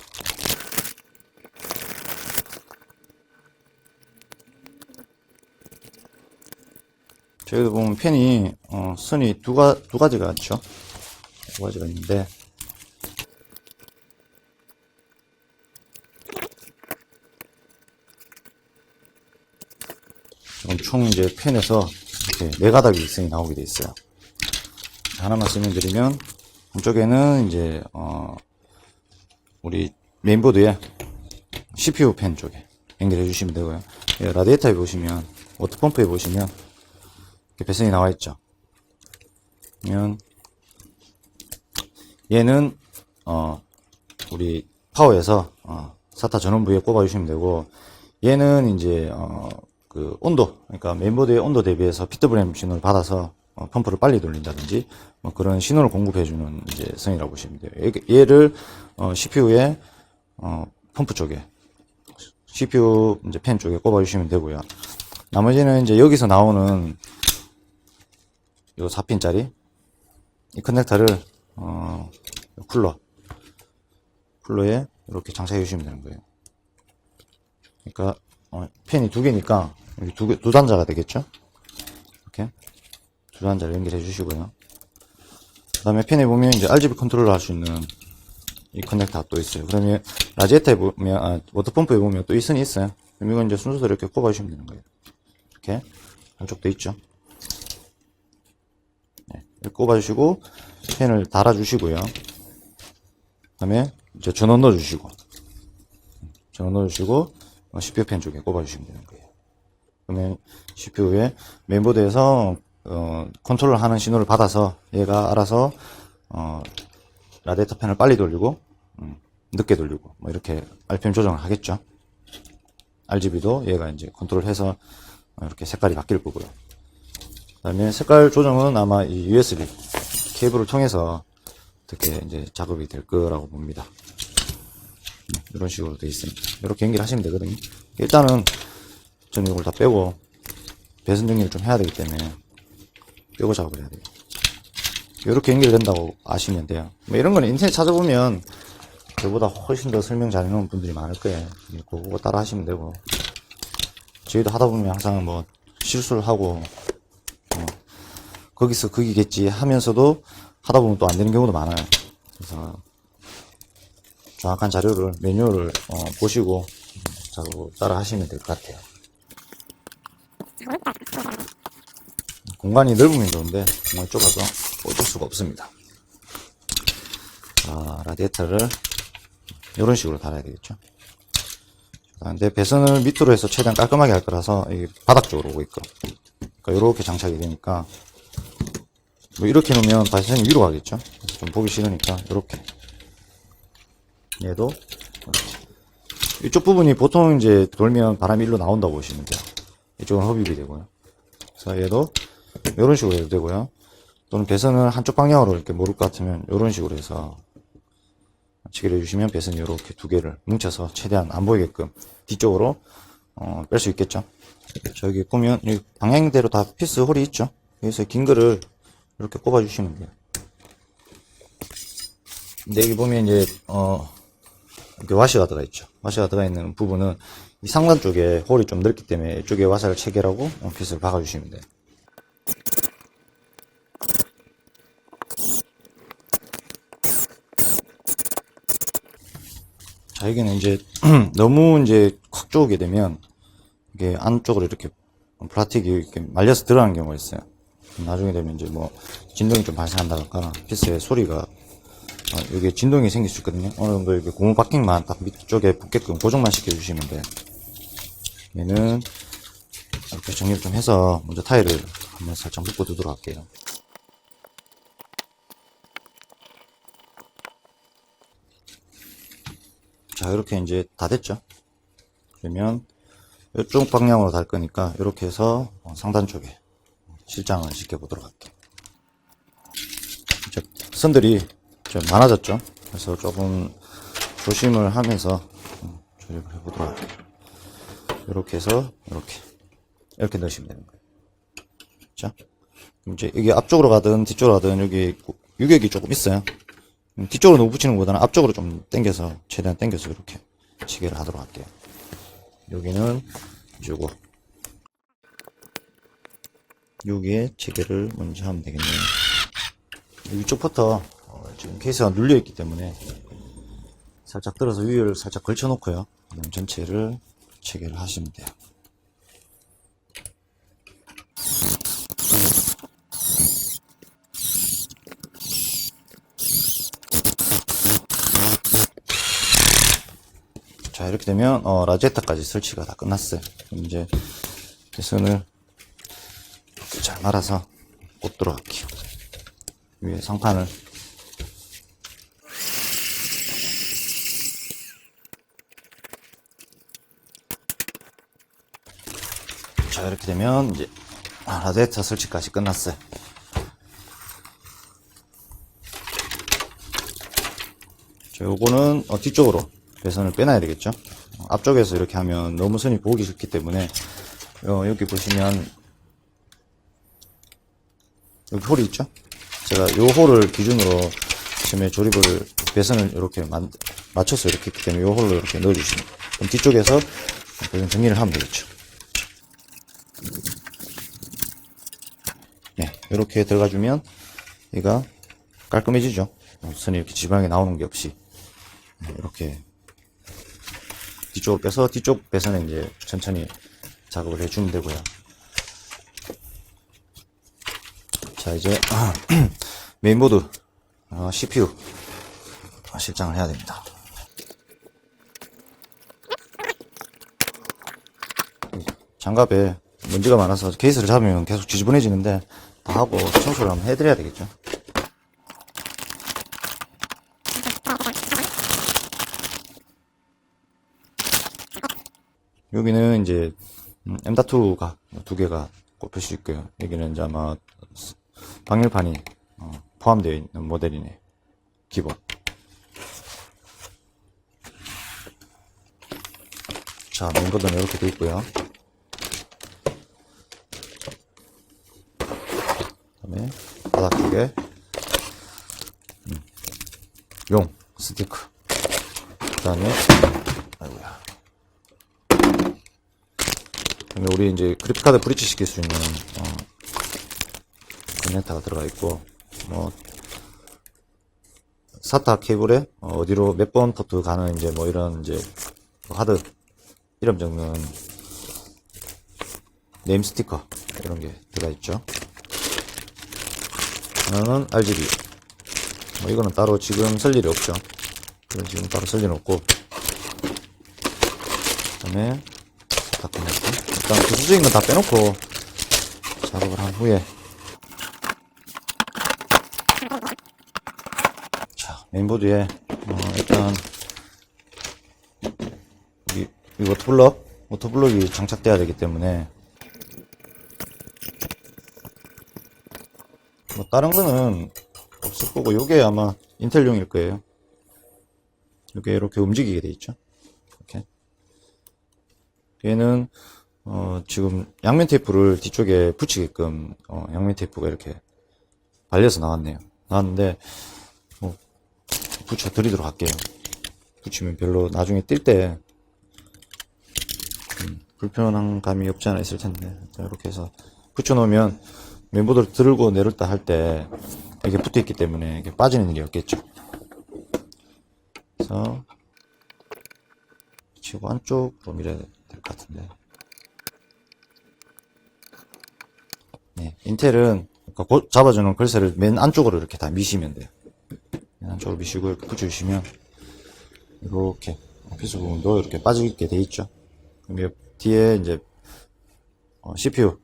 A: 저희도 보면 팬이 선이 두 가지가 있죠. 두 가지가 있는데 지금 총 이제 팬에서 이렇게 네 가닥이 선이 나오게 돼 있어요. 하나만 설명드리면, 한쪽에는 이제 우리 메인보드에 CPU 팬 쪽에 연결해 주시면 되고요. 라디에이터에 보시면, 워터펌프에 보시면 이렇게 배선이 나와 있죠. 그러면 얘는 우리 파워에서 사타 전원부에 꼽아 주시면 되고, 얘는 이제 그 온도, 그러니까 메인보드의 온도 대비해서 PWM 신호를 받아서 펌프를 빨리 돌린다든지 뭐 그런 신호를 공급해주는 이제 선이라고 보시면 돼요. 얘를 CPU의 펌프 쪽에, CPU 이제 팬 쪽에 꼽아주시면 되고요. 나머지는 이제 여기서 나오는 요 4핀짜리 이 커넥터를 쿨러에 이렇게 장착해 주시면 되는 거예요. 그러니까 팬이 두 개니까 여기 두 단자가 되겠죠. 이렇게 두 단자를 연결해 주시고요. 그 다음에 팬에 보면 이제 RGB 컨트롤을 할 수 있는 이 커넥터가 또 있어요. 그러면 라지에타에 보면, 워터펌프에 보면 또 이 선이 있어요. 그럼 이건 이제 순서대로 이렇게 꼽아주시면 되는 거예요. 이렇게 한쪽도 있죠. 네, 이렇게 꼽아주시고 팬을 달아주시고요. 그 다음에 이제 전원 넣어주시고 CPU 팬 쪽에 꼽아주시면 되는 거예요. 그러면 CPU의 메인보드에서 컨트롤 하는 신호를 받아서 얘가 알아서 라디에이터 팬을 빨리 돌리고 늦게 돌리고 뭐 이렇게 RPM 조정을 하겠죠. RGB도 얘가 이제 컨트롤해서 이렇게 색깔이 바뀔 거고요. 그 다음에 색깔 조정은 아마 이 USB 케이블을 통해서 어떻게 이제 작업이 될 거라고 봅니다. 이런 식으로 되어 있습니다. 이렇게 연결하시면 되거든요. 일단은 저는 이걸 다 빼고 배선 정리를 좀 해야 되기 때문에 빼고 작업을 해야 돼요. 이렇게 연결된다고 아시면 돼요. 뭐 이런 거는 인터넷 찾아보면 저보다 훨씬 더 설명 잘 해놓은 분들이 많을 거예요. 그거 따라 하시면 되고, 저희도 하다 보면 항상 뭐 실수를 하고 거기서 거기겠지 하면서도 하다 보면 또 안 되는 경우도 많아요. 그래서 정확한 자료를, 매뉴얼을 보시고 작업 따라 하시면 될 것 같아요. 공간이 넓으면 좋은데 공간이 좁아서 어쩔 수가 없습니다. 자, 라디에이터를 이런 식으로 달아야 되겠죠. 근데 배선을 밑으로 해서 최대한 깔끔하게 할 거라서 이게 바닥 쪽으로 오고 있고, 그러니까 이렇게 장착이 되니까 뭐 이렇게 놓으면 배선이 위로 가겠죠. 좀 보기 싫으니까 이렇게, 얘도 이렇게. 이쪽 부분이 보통 이제 돌면 바람이 일로 나온다고 보시면 돼요. 이쪽은 흡입이 되고요. 그래서 얘도 이런 식으로 해도 되고요. 또는 배선을 한쪽 방향으로 이렇게 모를 것 같으면 이런 식으로 해서 체결해 주시면 배선이 이렇게 두 개를 뭉쳐서 최대한 안 보이게끔 뒤쪽으로 뺄 수 있겠죠. 저기 보면 이 방향대로 다 피스 홀이 있죠. 여기서 긴 거를 이렇게 꼽아 주시면 돼요. 근데 여기 보면 이제 이렇게 와시가 들어가 있죠. 와시가 들어가 있는 부분은 이 상단 쪽에 홀이 좀 넓기 때문에 이쪽에 와사를 체결하고 핏을 박아주시면 돼요. 자, 여기는 이제 너무 이제 콱 조우게 되면 이게 안쪽으로 이렇게 플라스틱이 이렇게 말려서 들어가는 경우가 있어요. 나중에 되면 이제 뭐 진동이 좀 발생한다던가 피스의 소리가 이게 진동이 생길 수 있거든요. 어느 정도 이렇게 고무 바킹만 딱 밑쪽에 붙게끔 고정만 시켜주시면 돼요. 얘는 이렇게 정리를 좀 해서 먼저 타일을 한번 살짝 묶어 두도록 할게요. 자, 이렇게 이제 다 됐죠. 그러면 이쪽 방향으로 달 거니까 이렇게 해서 상단 쪽에 실장을 시켜보도록 할게요. 이제 선들이 좀 많아졌죠. 그래서 조금 조심을 하면서 조립을 해보도록 할게요. 이렇게 해서 이렇게 넣으시면 되는 거예요. 자, 이제 이게 앞쪽으로 가든 뒤쪽으로 가든 여기 유격이 조금 있어요. 뒤쪽으로 너무 붙이는 것보다는 앞쪽으로 좀 당겨서 최대한 당겨서 이렇게 체결을 하도록 할게요. 여기는 요거 여기에 체결을 먼저 하면 되겠네요. 위쪽부터 지금 케이스가 눌려 있기 때문에 살짝 들어서 위를 살짝 걸쳐 놓고요. 그럼 전체를 체결을 하시면 돼요. 자, 이렇게 되면 라제타까지 설치가 다 끝났어요. 그럼 이제 선을 잘 말아서 꽂도록 할게요. 위에 상판을 자, 이렇게 되면 이제 라디에이터 설치까지 끝났어요. 자, 요거는 뒤쪽으로 배선을 빼놔야 되겠죠. 앞쪽에서 이렇게 하면 너무 선이 보기 싫기 때문에 여기 보시면 여기 홀이 있죠. 제가 요 홀을 기준으로 처음에 조립을 배선을 이렇게 맞춰서 이렇게 했기 때문에 요 홀로 이렇게 넣어주시면 그럼 뒤쪽에서 배선 정리를 하면 되겠죠. 네, 이렇게 들어가주면 얘가 깔끔해지죠. 선이 이렇게 지방에 나오는 게 없이 이렇게 뒤쪽으로 빼서 뒤쪽 배선에 이제 천천히 작업을 해주면 되고요. 자, 이제 메인보드 CPU 실장을 해야 됩니다. 장갑에 먼지가 많아서 케이스를 잡으면 계속 지저분해지는데 다 하고 청소를 한번 해드려야 되겠죠. 여기는 이제 M.2가 두 개가 꼽힐 수 있고요. 여기는 이제 아마 방열판이 포함되어 있는 모델이네. 기본. 자, 메인보드는 이렇게 되어 있고요. 그다음에 바닥 쪽에 용 스티커. 그다음에 아이고야. 그다음에 우리 이제 그래픽카드 브릿지 시킬 수 있는 커넥터가 들어가 있고, 뭐 사타 케이블에 어디로 몇 번 포트 가는 이제 뭐 이런 이제 하드 이름 적는 네임 스티커 이런 게 들어가 있죠. 하나는 RGB. 뭐 이거는 따로 지금 쓸 일이 없죠. 이건 지금 따로 쓸 일은 없고. 그다음에 사타 커넥터. 일단 부수적인 건 다 빼놓고 작업을 한 후에. 자, 메인보드에 일단 이 워터블럭이 장착돼야 되기 때문에 뭐 다른 거는 없을 거고, 요게 아마 인텔용일 거예요. 요게 이렇게 움직이게 돼 있죠. 이렇게. 얘는 지금 양면 테이프를 뒤쪽에 붙이게끔 양면 테이프가 이렇게 발려서 나왔는데 붙여 드리도록 할게요. 붙이면 별로 나중에 뛸 때 불편한 감이 없지 않아 있을 텐데. 이렇게 해서 붙여놓으면 멤버들 들고 내렸다 할 때 이게 붙어 있기 때문에 이게 빠지는 일이 없겠죠. 그래서 치고 안쪽으로 밀어야 될 것 같은데. 네, 인텔은 잡아주는 글쎄를 맨 안쪽으로 이렇게 다 미시면 돼요. 맨 안쪽으로 미시고 이렇게 붙여주시면 이렇게 피스 부분도 이렇게 빠지게 돼 있죠. 그럼 뒤에 이제 CPU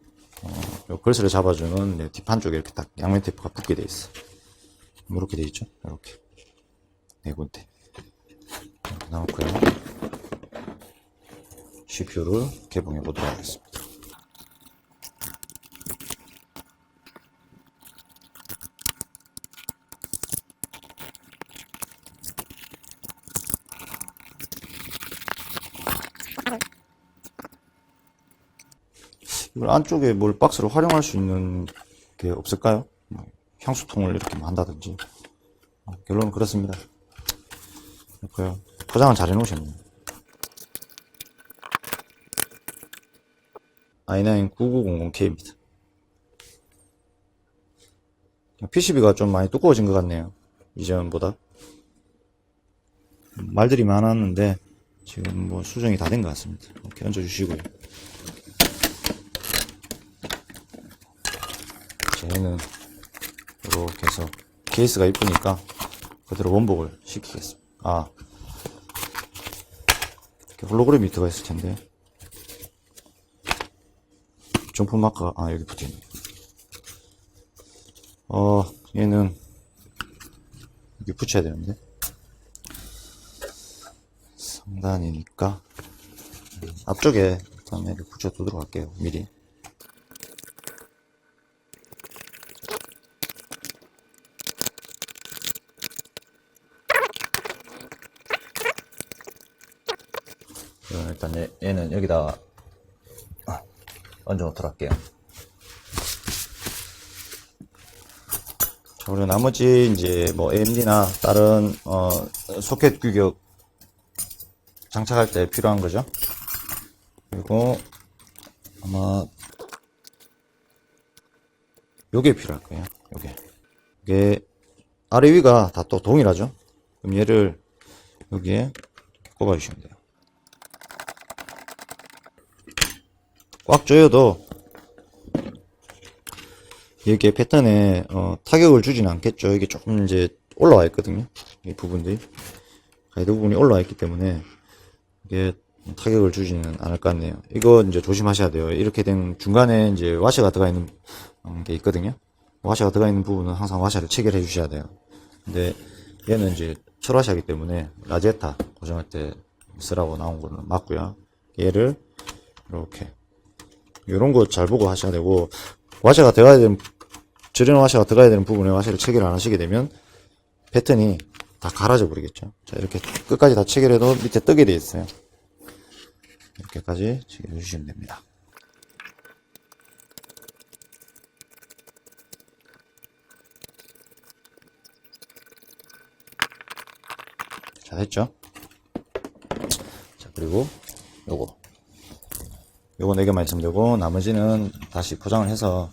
A: 요 글쎄를 잡아주는 뒷판 쪽에 이렇게 딱 양면 테이프가 붙게 돼 있어. 이렇게 돼 있죠. 이렇게 네 군데 나놓고요. CPU를 개봉해 보도록 하겠습니다. 이걸 안쪽에 뭘 박스로 활용할 수 있는 게 없을까요? 향수통을 이렇게 한다든지. 결론은 그렇습니다. 그렇고요. 포장은 잘 해놓으셨네요. i9 9900K입니다. PCB가 좀 많이 두꺼워진 것 같네요. 이전보다. 말들이 많았는데 지금 뭐 수정이 다 된 것 같습니다. 이렇게 얹어주시고요. 얘는 이렇게 해서 케이스가 이쁘니까 그대로 원복을 시키겠습니다. 이렇게 홀로그램 미터가 있을 텐데 점프 마커가 여기 붙어있네. 얘는 여기 붙여야 되는데 상단이니까 앞쪽에 일단 얘를 붙여두도록 할게요. 미리. 일단 얘는 여기다 얹어 놓도록 할게요. 자, 그리고 나머지 이제 뭐 AMD나 다른 소켓 규격 장착할 때 필요한 거죠. 그리고 아마 요게 필요할 거예요. 요게 아래 위가 다 또 동일하죠. 그럼 얘를 여기에 꼽아 주시면 돼요. 꽉 조여도 여기에 패턴에 타격을 주진 않겠죠. 이게 조금 이제 올라와 있거든요. 이 부분들이 가이드 부분이 올라와 있기 때문에 이게 타격을 주지는 않을 것 같네요. 이거 이제 조심하셔야 돼요. 이렇게 된 중간에 이제 와셔가 들어가 있는 게 있거든요. 와셔가 들어가 있는 부분은 항상 와셔를 체결해 주셔야 돼요. 근데 얘는 이제 철와셔이기 때문에 라제타 고정할 때 쓰라고 나온 거는 맞고요. 얘를 이렇게 이런 거 잘 보고 하셔야 되고, 와셔가 들어가야 되는, 저렴 와셔가 들어가야 되는 부분에 와셔를 체결 안 하시게 되면 패턴이 다 갈아져 버리겠죠. 자, 이렇게 끝까지 다 체결해도 밑에 뜨게 돼 있어요. 이렇게까지 체결해 주시면 됩니다. 자, 됐죠? 자, 그리고 요거 4개만 있으면 되고, 나머지는 다시 포장을 해서,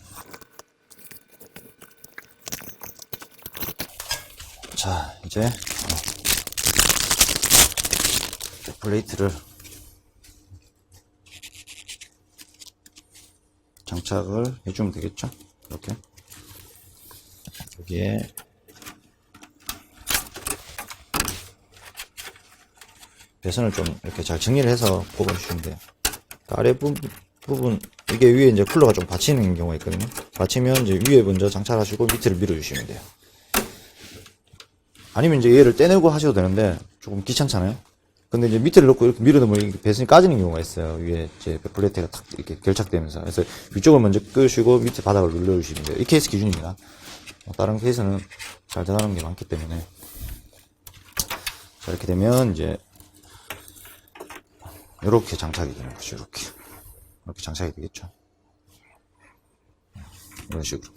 A: 자, 이제 플레이트를 장착을 해주면 되겠죠. 이렇게 여기에 배선을 좀 이렇게 잘 정리를 해서 뽑아주시면 돼요. 아래 부분 이게 위에 이제 쿨러가 좀 받치는 경우가 있거든요. 받치면 이제 위에 먼저 장착하시고 밑을 밀어주시면 돼요. 아니면 이제 얘를 떼내고 하셔도 되는데 조금 귀찮잖아요. 근데 이제 밑을 넣고 이렇게 밀어넣으면 배선이 까지는 경우가 있어요. 위에 이제 플레이트가 탁 이렇게 결착되면서. 그래서 위쪽을 먼저 끄시고 밑에 바닥을 눌러주시면 돼요. 이 케이스 기준입니다. 다른 케이스는 잘 들어가는 게 많기 때문에. 자, 이렇게 되면 이제 이렇게 장착이 되는 거죠. 이렇게 장착이 되겠죠. 이런 식으로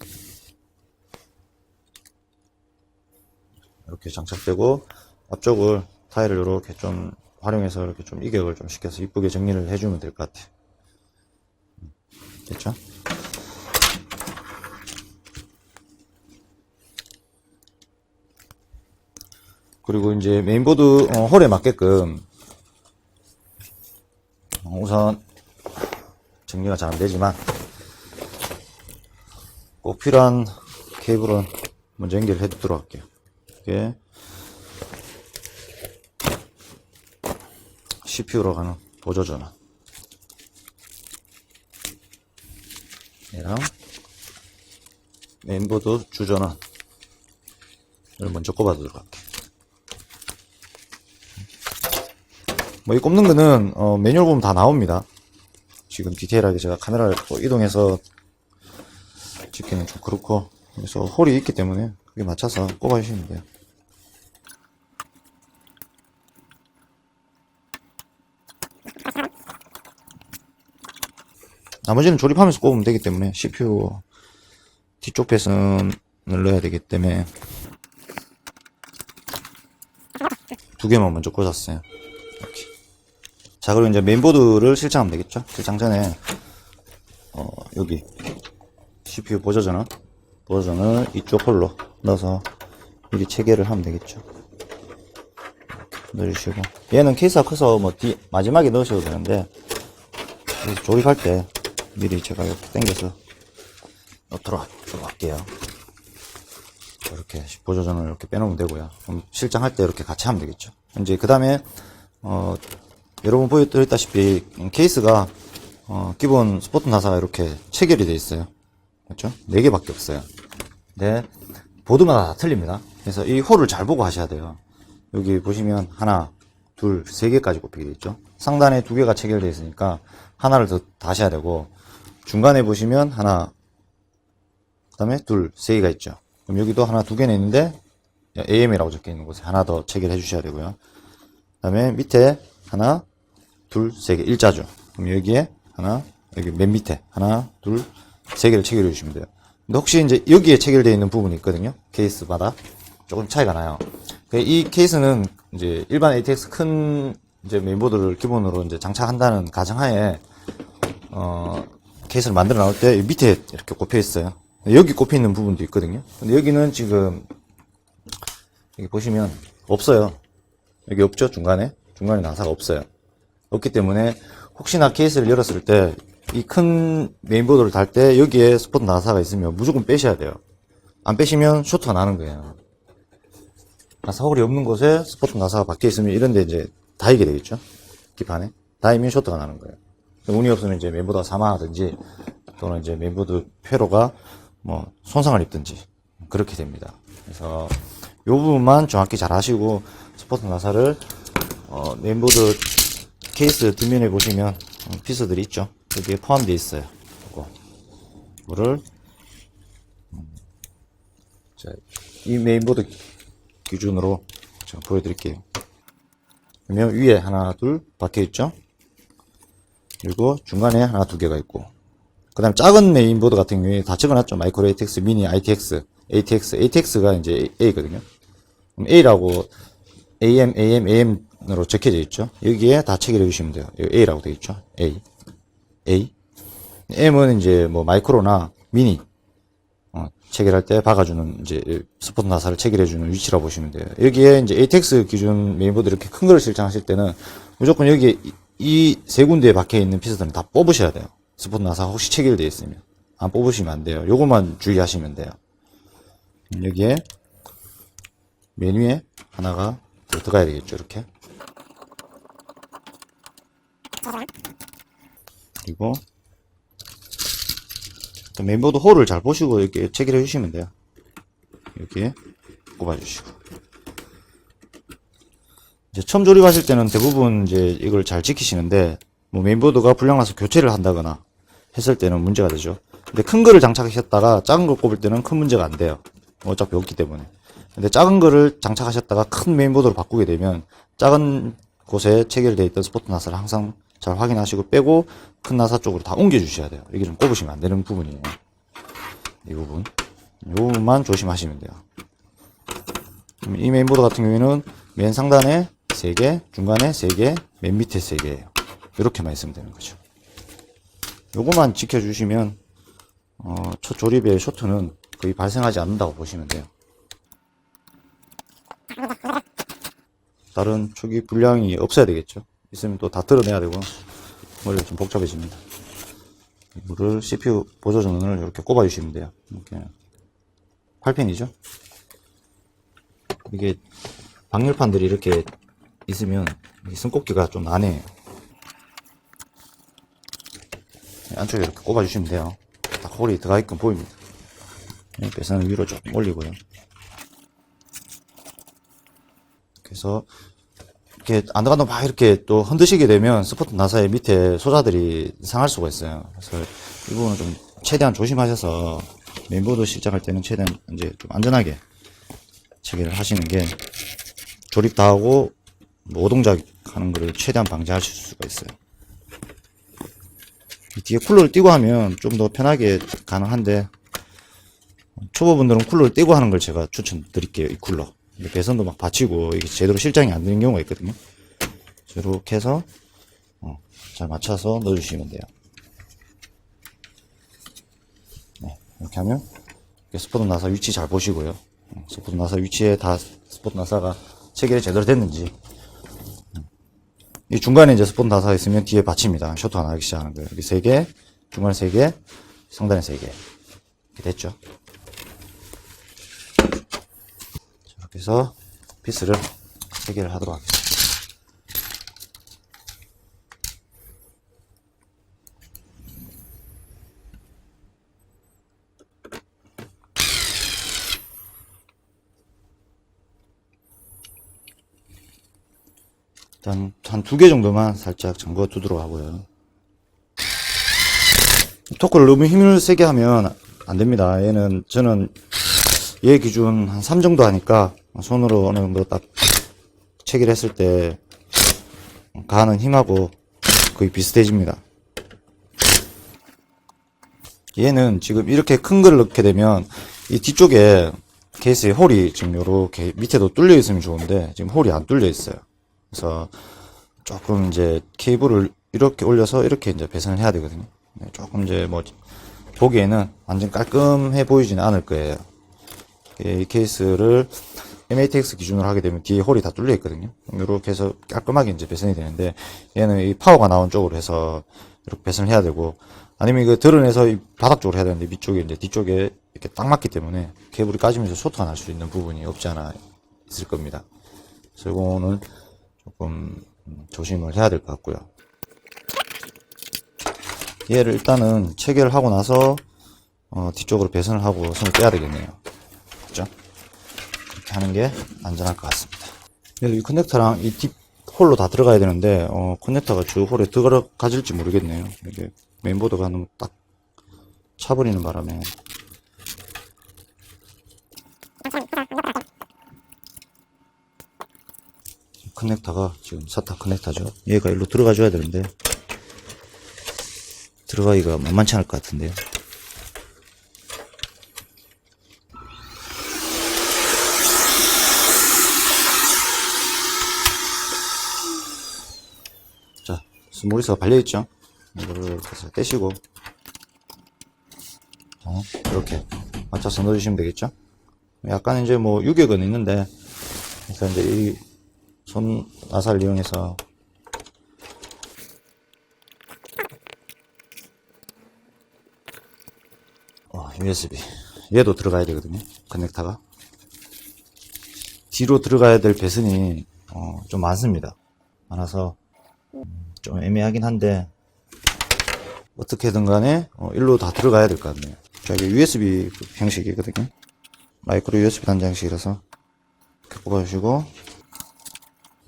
A: 이렇게 장착되고, 앞쪽을 타일을 이렇게 좀 활용해서 이렇게 좀 이격을 좀 시켜서 이쁘게 정리를 해주면 될 것 같아요. 됐죠? 그리고 이제 메인보드 홀에 맞게끔 우선 정리가 잘 안되지만 꼭 필요한 케이블은 먼저 연결해 두도록 할게요. 이게 CPU로 가는 보조전원 얘랑 메인보드 주전원을 먼저 꼽아 두도록 할게요. 뭐 이 꼽는 거는 매뉴얼 보면 다 나옵니다. 지금 디테일하게 제가 카메라를 또 이동해서 찍기는 좀 그렇고, 그래서 홀이 있기 때문에 그게 맞춰서 꼽아 주시면 돼요. 나머지는 조립하면서 꼽으면 되기 때문에 CPU 뒤쪽 배선을 넣어야 되기 때문에 두 개만 먼저 꽂았어요. 이렇게. 자, 그리고 이제 메인보드를 실장하면 되겠죠. 실장 전에 여기 CPU 보조전원 버전을 이쪽 홀로 넣어서 여기 체결을 하면 되겠죠. 넣으시고, 얘는 케이스가 커서 뭐 마지막에 넣으셔도 되는데, 조립할 때 미리 제가 이렇게 당겨서 넣도록 할게요. 이렇게 보조전을 이렇게 빼놓으면 되고요. 그럼 실장할 때 이렇게 같이 하면 되겠죠. 이제 그 다음에 여러분 보여드렸다시피 케이스가 기본 스포트 나사가 이렇게 체결이 되어 있어요. 그렇죠? 4개밖에 없어요. 네, 보드마다 다 틀립니다. 그래서 이 홀을 잘 보고 하셔야 돼요. 여기 보시면 하나, 둘, 3개까지 꼽히게 되어 있죠. 상단에 2개가 체결되어 있으니까 하나를 더 다셔야 되고, 중간에 보시면 하나, 그 다음에 둘, 3개가 있죠. 그럼 여기도 하나, 2개는 있는데 AM이라고 적혀 있는 곳에 하나 더 체결해 주셔야 되고요. 그 다음에 밑에 하나, 둘, 3개, 일자죠. 그럼 여기에 하나, 여기 맨 밑에 하나, 둘, 3개를 체결해 주시면 돼요. 근데 혹시 이제 여기에 체결되어 있는 부분이 있거든요. 케이스마다 조금 차이가 나요. 이 케이스는 이제 일반 ATX 큰 이제 메인보드를 기본으로 이제 장착한다는 가정하에 케이스를 만들어 나올 때 밑에 이렇게 꼽혀 있어요. 여기 꼽혀 있는 부분도 있거든요. 근데 여기는 지금 여기 보시면 없어요. 여기 없죠. 중간에 나사가 없어요. 없기 때문에 혹시나 케이스를 열었을 때 이 큰 메인보드를 달 때 여기에 스포트 나사가 있으면 무조건 빼셔야 돼요. 안 빼시면 쇼트가 나는 거예요. 나사 홀이 없는 곳에 스포트 나사가 박혀 있으면 이런데 이제 닿이게 되겠죠. 기판에 닿이면 쇼트가 나는 거예요. 운이 없으면 이제 메인보드가 사망하든지 또는 이제 메인보드 회로가 뭐 손상을 입든지 그렇게 됩니다. 그래서 이 부분만 정확히 잘 하시고, 스포트 나사를 메인보드 케이스 뒷면에 보시면 피스들이 있죠. 여기에 포함되어 있어요. 이거를 자, 이 메인보드 기준으로 제가 보여드릴게요. 그러면 위에 하나, 둘 박혀 있죠. 그리고 중간에 하나, 2개가 있고, 그 다음 작은 메인보드 같은 경우에 다 적어놨죠. 마이크로 ATX, 미니 ITX, ATX가 이제 A거든요. 그럼 A라고 AM으로 적혀져 있죠. 여기에 다 체결해 주시면 돼요. 여기 A라고 되어 있죠. A. M은 이제 뭐 마이크로나 미니 체결할 때 박아주는 이제 스포트 나사를 체결해주는 위치라고 보시면 돼요. 여기에 이제 ATX 기준 메인보드 이렇게 큰 거를 실장하실 때는 무조건 여기에 이 세 군데에 박혀 있는 피스들은 다 뽑으셔야 돼요. 스포트 나사 혹시 체결되어 있으면 안 뽑으시면 안 돼요. 요것만 주의하시면 돼요. 여기에 메뉴에 하나가 들어가야 되겠죠. 이렇게. 그리고 메인보드 홀을 잘 보시고 이렇게 체결해 주시면 돼요. 여기에 꼽아 주시고, 이제 처음 조립하실 때는 대부분 이제 이걸 잘 지키시는데, 뭐 메인보드가 불량나서 교체를 한다거나 했을 때는 문제가 되죠. 근데 큰 거를 장착하셨다가 작은 걸 꼽을 때는 큰 문제가 안 돼요. 어차피 없기 때문에. 근데 작은 거를 장착하셨다가 큰 메인보드로 바꾸게 되면 작은 곳에 체결되어 있던 스포트 나사를 항상 잘 확인하시고 빼고 큰 나사 쪽으로 다 옮겨 주셔야 돼요. 여기 좀 꼽으시면 안 되는 부분이에요. 이 부분만 조심하시면 돼요. 이 메인보드 같은 경우에는 맨 상단에 3개, 중간에 3개, 맨 밑에 3개예요. 이렇게만 있으면 되는 거죠. 요거만 지켜주시면 첫 조립의 쇼트는 거의 발생하지 않는다고 보시면 돼요. 다른 초기 불량이 없어야 되겠죠. 있으면 또 다 뜯어내야 되고 머리가 좀 복잡해집니다. 이거를 CPU 보조전원을 이렇게 꼽아 주시면 돼요. 이렇게 8핀이죠. 이게 방열판들이 이렇게 있으면 손꼽기가 좀 난해해요. 안쪽에 이렇게 꼽아 주시면 돼요. 딱 홀이 들어가 있건 보입니다. 배선을 위로 조금 올리고요. 그래서 이렇게 안 들어간다고 막 이렇게 또 흔드시게 되면 스포트 나사의 밑에 소자들이 상할 수가 있어요. 그래서 이 부분은 좀 최대한 조심하셔서 메인보드 시작할 때는 최대한 이제 좀 안전하게 체결을 하시는 게 조립 다 하고 오동작 하는 거를 최대한 방지하실 수가 있어요. 이 뒤에 쿨러를 띄고 하면 좀 더 편하게 가능한데 초보분들은 쿨러를 띄고 하는 걸 제가 추천드릴게요. 이 쿨러 배선도 막 받치고 이게 제대로 실장이 안 되는 경우가 있거든요. 이렇게 해서 잘 맞춰서 넣어주시면 돼요. 네, 이렇게 하면 스포트 나사 위치 잘 보시고요. 스포트 나사 위치에 다 스포트 나사가 체결이 제대로 됐는지. 이 중간에 이제 스포트 나사가 있으면 뒤에 받칩니다. 쇼트가 나기 시작하는 거예요. 여기 3개, 중간에 3개, 상단에 3개. 이렇게 됐죠. 이렇게 해서 피스를 체결을 하도록 하겠습니다. 일단 한 2개 정도만 살짝 잠궈 두도록 하고요. 토크를 너무 힘을 세게 하면 안 됩니다. 얘는 저는 얘 기준 한 3 정도 하니까 손으로 어느 정도 딱 체결했을 때 가하는 힘하고 거의 비슷해집니다. 얘는 지금 이렇게 큰 걸 넣게 되면 이 뒤쪽에 케이스에 홀이 지금 요렇게 밑에도 뚫려 있으면 좋은데 지금 홀이 안 뚫려 있어요. 그래서 조금 이제 케이블을 이렇게 올려서 이렇게 이제 배선을 해야 되거든요. 네, 조금 이제 뭐 보기에는 완전 깔끔해 보이지는 않을 거예요. 이 케이스를 MATX 기준으로 하게 되면 뒤에 홀이 다 뚫려 있거든요. 이렇게 해서 깔끔하게 이제 배선이 되는데 얘는 이 파워가 나온 쪽으로 해서 이렇게 배선을 해야 되고 아니면 이거 드러내서 이 바닥 쪽으로 해야 되는데 밑쪽에 이제 뒤쪽에 이렇게 딱 맞기 때문에 케이블이 까지면서 쇼트가 날 수 있는 부분이 없지 않아 있을 겁니다. 그래서 이거는 조금 조심을 해야 될 것 같고요. 얘를 일단은 체결을 하고 나서 뒤쪽으로 배선을 하고 손을 떼야 되겠네요. 그렇죠? 이렇게 하는 게 안전할 것 같습니다. 이 커넥터랑 이 딥 홀로 다 들어가야 되는데 커넥터가 주 홀에 들어가질지 모르겠네요. 이게 메인보드가 너무 딱 차버리는 바람에 커넥터가 지금 SATA 커넥터죠. 얘가 일로 들어가줘야 되는데 들어가기가 만만치 않을 것 같은데요. 자, 스몰리스가 발려있죠. 이거를 이렇게 해서 떼시고 이렇게 맞춰서 넣어주시면 되겠죠. 약간 이제 뭐 유격은 있는데 그래서 이제 이 손 나사를 이용해서 USB 얘도 들어가야 되거든요. 커넥터가 뒤로 들어가야 될 배선이 좀 많습니다. 많아서 좀 애매하긴 한데 어떻게든 간에 일로 다 들어가야 될 것 같네요. 자, 이게 USB 형식이거든요. 마이크로 USB 단자 형식이라서 이렇게 꼽아주시고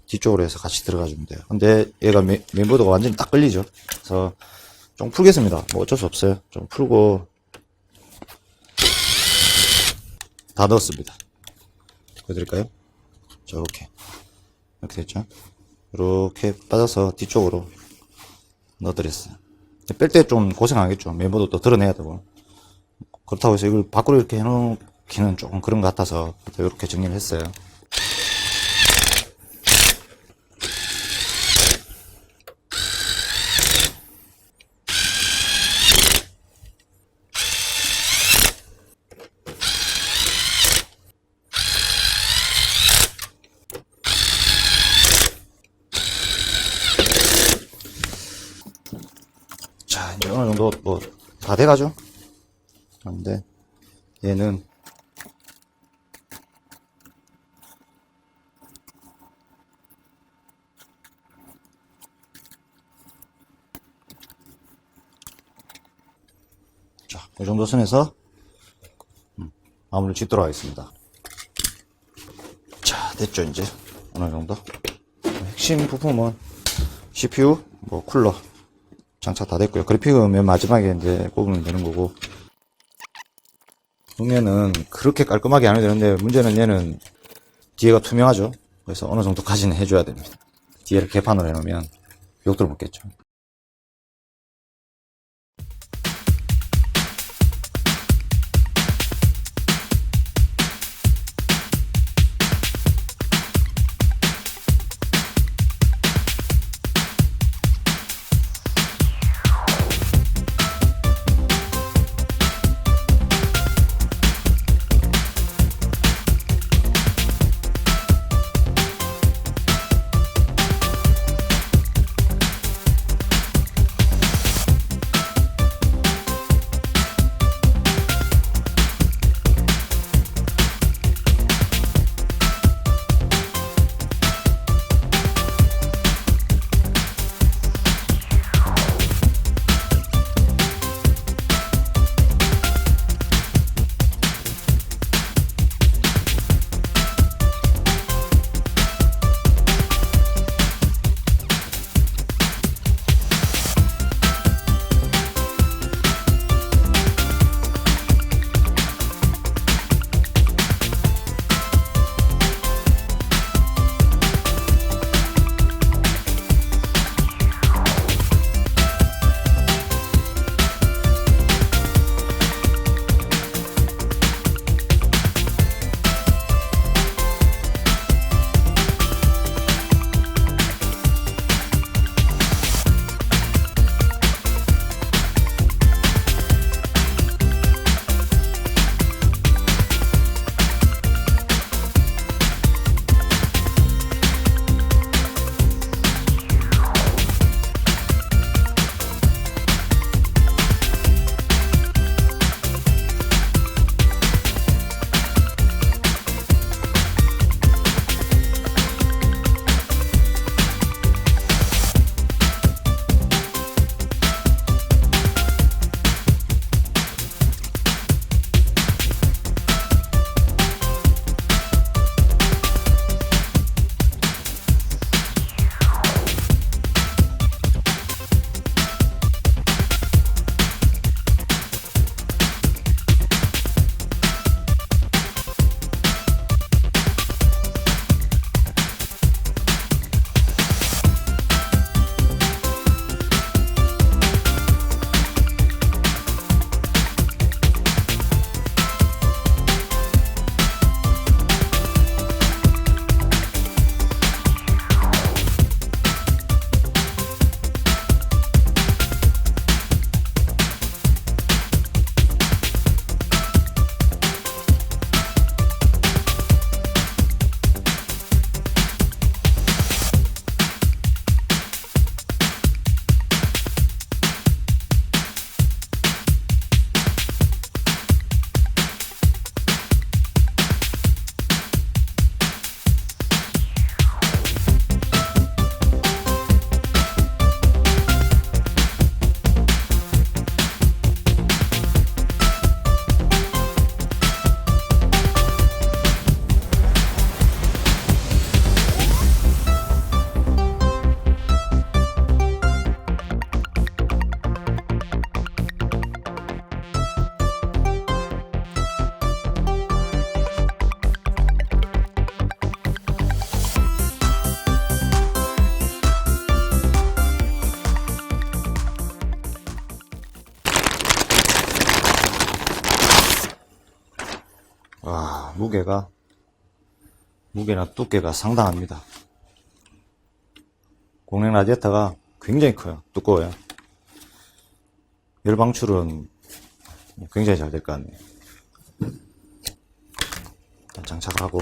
A: 뒤쪽으로 해서 같이 들어가 주면 돼요. 근데 얘가 메인보드가 완전히 딱 걸리죠. 그래서 좀 풀겠습니다. 뭐 어쩔 수 없어요. 좀 풀고 다 넣었습니다. 보여드릴까요? 자, 이렇게 됐죠. 이렇게 빠져서 뒤쪽으로 넣어드렸어요. 뺄 때 좀 고생하겠죠. 메인보드 또 드러내야 되고. 그렇다고 해서 이걸 밖으로 이렇게 해놓기는 조금 그런 것 같아서 이렇게 정리를 했어요. 어느 정도 뭐 다 돼가죠. 그런데 얘는 자, 이 정도 선에서 마무리를 짓도록 하겠습니다. 자, 됐죠. 이제 어느 정도 핵심 부품은 CPU, 뭐 쿨러 장착 다 됐고요. 그래픽은 맨 마지막에 이제 꼽으면 되는 거고, 보면은 그렇게 깔끔하게 안 해도 되는데, 문제는 얘는 뒤에가 투명하죠. 그래서 어느 정도까지는 해줘야 됩니다. 뒤에를 개판으로 해놓으면 욕들 먹겠죠. 와, 무게나 두께가 상당합니다. 공랭 라디에이터가 굉장히 커요. 두꺼워요. 열 방출은 굉장히 잘 될 것 같네요. 일단 장착을 하고,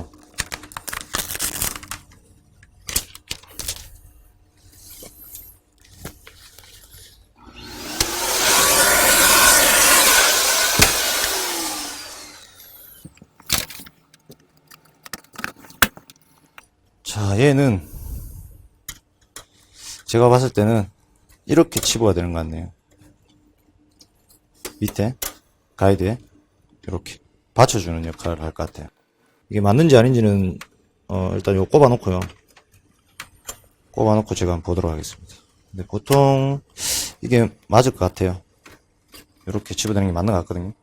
A: 얘는 제가 봤을 때는 이렇게 치부가 되는 것 같네요. 밑에 가이드에 이렇게 받쳐주는 역할을 할 것 같아요. 이게 맞는지 아닌지는 일단 이거 꼽아놓고요. 꼽아놓고 제가 한번 보도록 하겠습니다. 근데 보통 이게 맞을 것 같아요. 이렇게 치부되는 게 맞는 것 같거든요.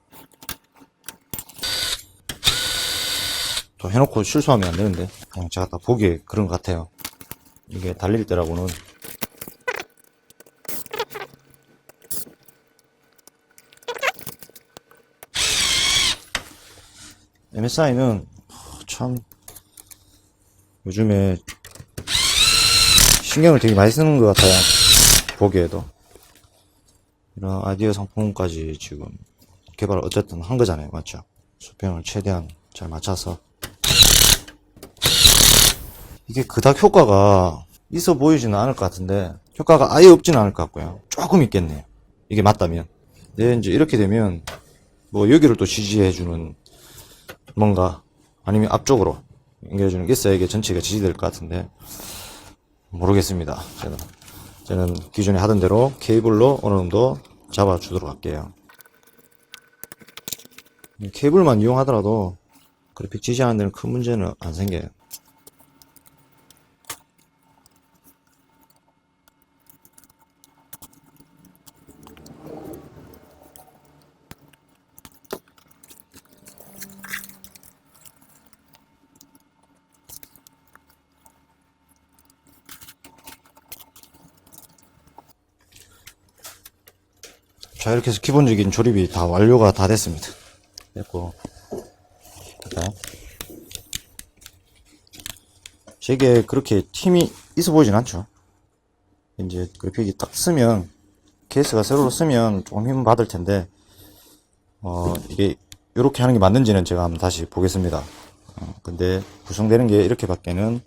A: 또 해놓고 실수하면 안 되는데 그냥 제가 딱 보기에 그런 것 같아요. 이게 달릴 때라고는 MSI는 참 요즘에 신경을 되게 많이 쓰는 것 같아요. 보기에도 이런 아이디어 상품까지 지금 개발을 어쨌든 한 거잖아요. 맞죠? 수평을 최대한 잘 맞춰서 이게 그닥 효과가 있어 보이지는 않을 것 같은데 효과가 아예 없지는 않을 것 같고요. 조금 있겠네요. 이게 맞다면. 네, 이제 이렇게 되면 뭐 여기를 또 지지해주는 뭔가 아니면 앞쪽으로 연결해주는 게 있어야 이게 전체가 지지될 것 같은데 모르겠습니다. 저는 기존에 하던 대로 케이블로 어느 정도 잡아주도록 할게요. 케이블만 이용하더라도 그래픽 지지하는 데는 큰 문제는 안 생겨요. 자, 이렇게 해서 기본적인 조립이 다 완료가 다 됐습니다. 됐고, 그다음 제게 그렇게 팀이 있어 보이진 않죠. 이제 그래픽이 딱 쓰면 케이스가 세로로 쓰면 조금 힘 받을 텐데 이게 이렇게 하는 게 맞는지는 제가 한번 다시 보겠습니다. 근데 구성되는 게 이렇게밖에는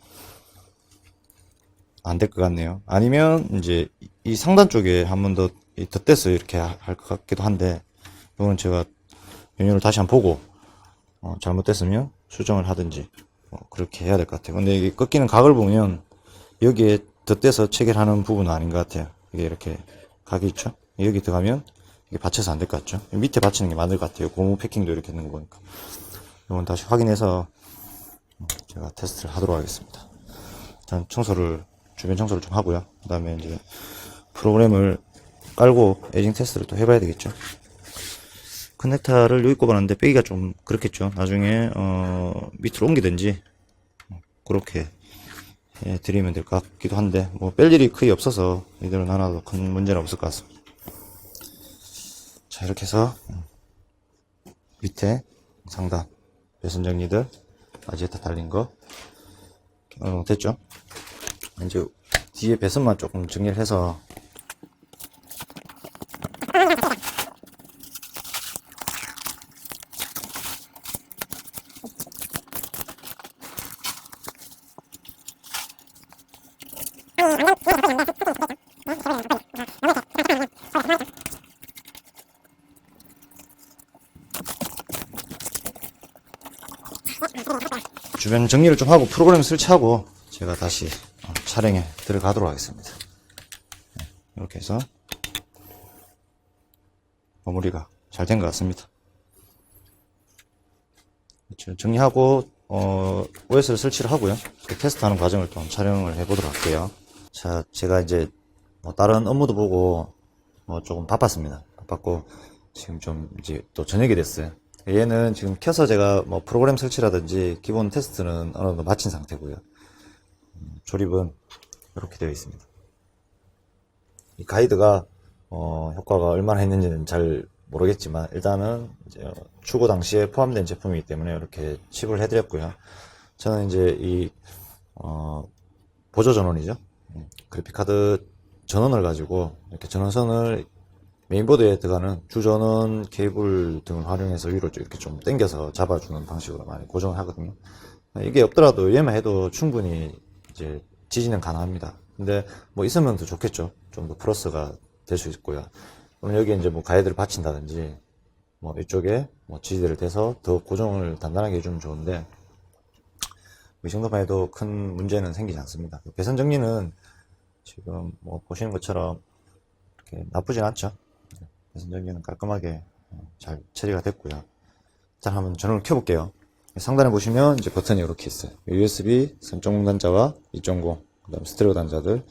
A: 안 될 것 같네요. 아니면 이제 이 상단 쪽에 한 번 더 덧대서 이렇게 할 것 같기도 한데 이거는 제가 메뉴를 다시 한번 보고 잘못됐으면 수정을 하든지 그렇게 해야 될 것 같아요. 근데 이게 꺾이는 각을 보면 여기에 덧대서 체결하는 부분은 아닌 것 같아요. 이게 이렇게 각이 있죠. 여기 들어가면 이게 받쳐서 안 될 것 같죠. 밑에 받치는 게 맞을 것 같아요. 고무 패킹도 이렇게 있는 거 보니까. 이건 다시 확인해서 제가 테스트를 하도록 하겠습니다. 일단 주변 청소를 좀 하고요. 그 다음에 이제 프로그램을 깔고 에이징 테스트를 또 해봐야 되겠죠. 커넥터를 여기 꼽아놨는데 빼기가 좀 그렇겠죠. 나중에 밑으로 옮기든지 그렇게 드리면 될 것 같기도 한데 뭐 뺄 일이 크게 없어서 이들은 하나도 큰 문제는 없을 것 같습니다. 자, 이렇게 해서 밑에 상단 배선 정리들 아지에타 달린 거 됐죠. 이제 뒤에 배선만 조금 정리를 해서 주변 정리를 좀 하고 프로그램 설치하고 제가 다시 촬영에 들어가도록 하겠습니다. 이렇게 해서 마무리가 잘 된 것 같습니다. 정리하고 OS를 설치를 하고요. 테스트하는 과정을 또 촬영을 해보도록 할게요. 자, 제가 이제 다른 업무도 보고 조금 바빴습니다. 바빴고 지금 좀 이제 또 저녁이 됐어요. 얘는 지금 켜서 제가 프로그램 설치라든지 기본 테스트는 어느 정도 마친 상태고요. 조립은 이렇게 되어 있습니다. 이 가이드가 효과가 얼마나 했는지는 잘 모르겠지만 일단은 이제 출고 당시에 포함된 제품이기 때문에 이렇게 칩을 해드렸고요. 저는 이제 이 보조 전원이죠. 그래픽카드 전원을 가지고 이렇게 전원선을 메인보드에 들어가는 주전원 케이블 등을 활용해서 위로 이렇게 좀 당겨서 잡아주는 방식으로 많이 고정을 하거든요. 이게 없더라도 얘만 해도 충분히 이제 지지는 가능합니다. 근데 있으면 더 좋겠죠. 좀 더 플러스가 될 수 있고요. 그럼 여기에 이제 가이드를 받친다든지 이쪽에 지지대를 대서 더 고정을 단단하게 해주면 좋은데 이 정도만 해도 큰 문제는 생기지 않습니다. 배선 정리는 지금 뭐 보시는 것처럼 이렇게 나쁘진 않죠. 배선 정리는 깔끔하게 잘 처리가 됐고요. 일단 한번 전원을 켜볼게요. 상단에 보시면 이제 버튼이 이렇게 있어요. USB 3.0 단자와 2.0, 그 다음 스테레오 단자들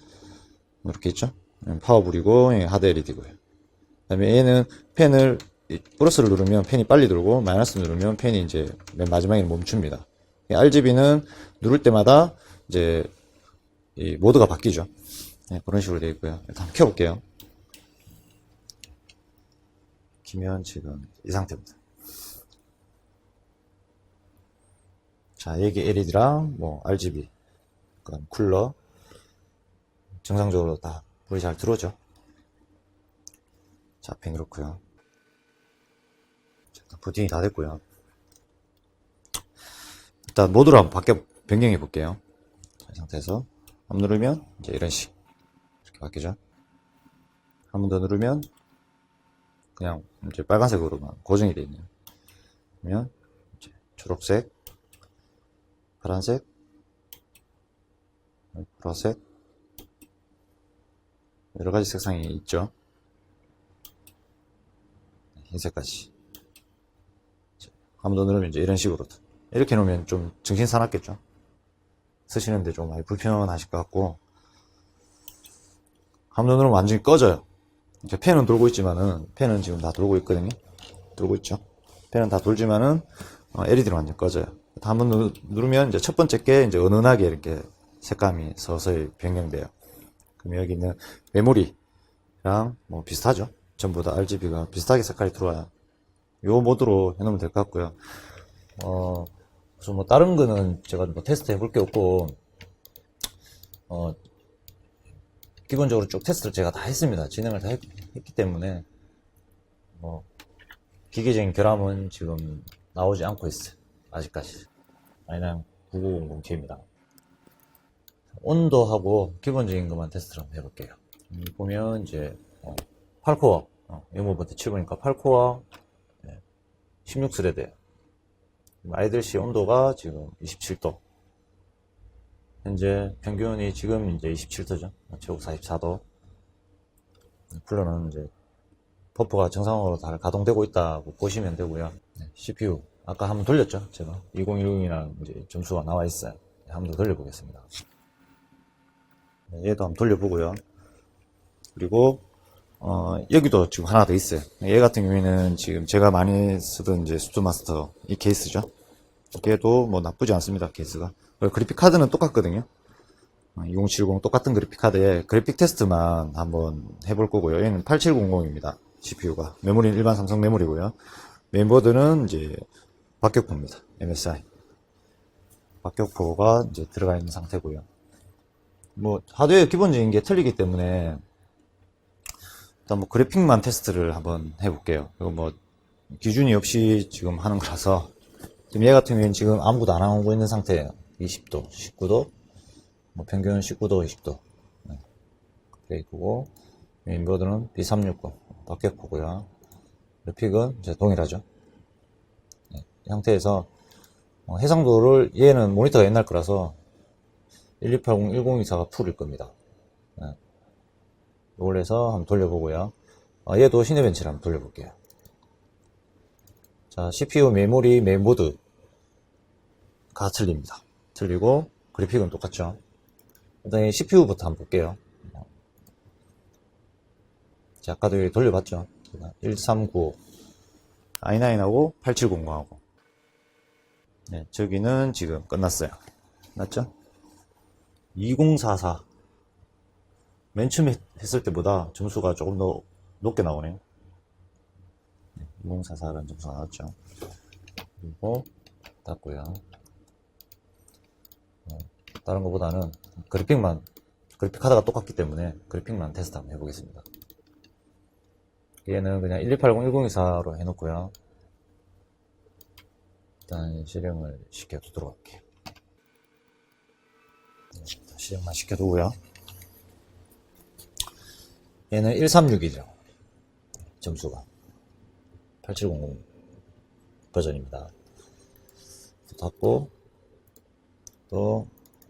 A: 이렇게 있죠. 파워불이고 하드 LED고요. 그 다음에 얘는 펜을 플러스를 누르면 펜이 빨리 돌고 마이너스 누르면 펜이 이제 맨 마지막에 멈춥니다. RGB는 누를 때마다 이제 이 모드가 바뀌죠. 네, 그런 식으로 되어 있고요. 일단 한번 켜볼게요. 키면 지금 이 상태입니다. 자, 여기 LED랑 뭐 RGB, 그다음 쿨러 정상적으로 다 불이 잘 들어오죠. 자, 펜 그렇고요. 자, 부팅이 다 됐고요. 일단 모드로 한번 변경해 볼게요. 이 상태에서 한번 누르면 이제 이런 식 이렇게 바뀌죠. 한 번 더 누르면 그냥 이제 빨간색으로만 고정이 되어 있네요. 그러면 이제 초록색, 파란색, 보라색, 여러 가지 색상이 있죠. 흰색까지. 한 번 더 누르면 이제 이런 식으로 이렇게 놓으면 좀 정신 사납겠죠. 쓰시는데 좀 많이 불편하실 것 같고, 한 번 더 누르면 완전히 꺼져요. 이제 펜은 돌고 있지만은 펜은 지금 다 돌고 있거든요. 돌고 있죠. 펜은 다 돌지만은 LED는 완전 꺼져요. 한 번 누르면 이제 첫 번째 게 이제 은은하게 이렇게 색감이 서서히 변경돼요. 그럼 여기 있는 메모리랑 뭐 비슷하죠. 전부 다 RGB가 비슷하게 색깔이 들어와요. 요 모드로 해놓으면 될 것 같고요. 그래서 뭐 다른 거는 제가 뭐 테스트 해볼 게 없고, 기본적으로 쭉 테스트를 제가 다 했습니다. 진행을 다 했기 때문에 뭐 기계적인 결함은 지금 나오지 않고 있어요. 아직까지. 그냥 9900K입니다. 온도하고 기본적인 것만 테스트를 한번 해볼게요. 보면 이제 8코어, 이모부터 치보니까 8코어 16스레드예요. 아이들시 온도가 지금 27도. 현재 평균이 지금 이제 27도죠. 최고 44도. 쿨러는 이제 퍼프가 정상으로 잘 가동되고 있다고 보시면 되고요. CPU 아까 한번 돌렸죠. 제가 2010이랑 이제 점수가 나와 있어요. 한번 더 돌려보겠습니다. 얘도 한번 돌려보고요. 그리고 여기도 지금 하나 더 있어요. 얘 같은 경우에는 지금 제가 많이 쓰던 이제 수트마스터 이 케이스죠. 얘도 뭐 나쁘지 않습니다. 케이스가. 그래픽 카드는 똑같거든요. 2070 똑같은 그래픽 카드에 그래픽 테스트만 한번 해볼 거고요. 얘는 8700입니다. CPU가. 메모리는 일반 삼성 메모리고요. 메인보드는 이제 박격포입니다. MSI. 박격포가 이제 들어가 있는 상태고요. 뭐 하드웨어 기본적인 게 틀리기 때문에 일단 뭐 그래픽만 테스트를 한번 해볼게요. 이거 뭐 기준이 없이 지금 하는 거라서 지금 얘 같은 경우에는 지금 아무것도 안 하고 있는 상태예요. 20도, 19도, 뭐 평균 19도, 20도. 그레이크고 메인보드는 B360 박격포고요. 그래픽은 이제 동일하죠. 이 상태에서 해상도를 얘는 모니터가 옛날 거라서 1280, 1024가 풀일 겁니다. 이걸 해서 한번 돌려보고요. 얘도 시네벤치를 한번 돌려볼게요. 자, CPU, 메모리, 메인보드가 틀립니다. 틀리고 그래픽은 똑같죠. 일단 CPU부터 한번 볼게요. 자, 아까도 여기 돌려봤죠. 1395 i9하고 8700하고 네, 저기는 지금 끝났어요. 맞죠? 2044 맨 처음에 했을 때보다 점수가 조금 더 높게 나오네요. 2044라는 점수가 나왔죠. 그리고 닫고요. 다른 것보다는 그래픽 카드가 똑같기 때문에 그래픽만 테스트 한번 해보겠습니다. 얘는 그냥 1280, 1024로 해놓고요. 일단 실행을 시켜두도록 할게요. 실행만 시켜두고요. 얘는 136이죠. 점수가 8700 버전입니다. 닫고 또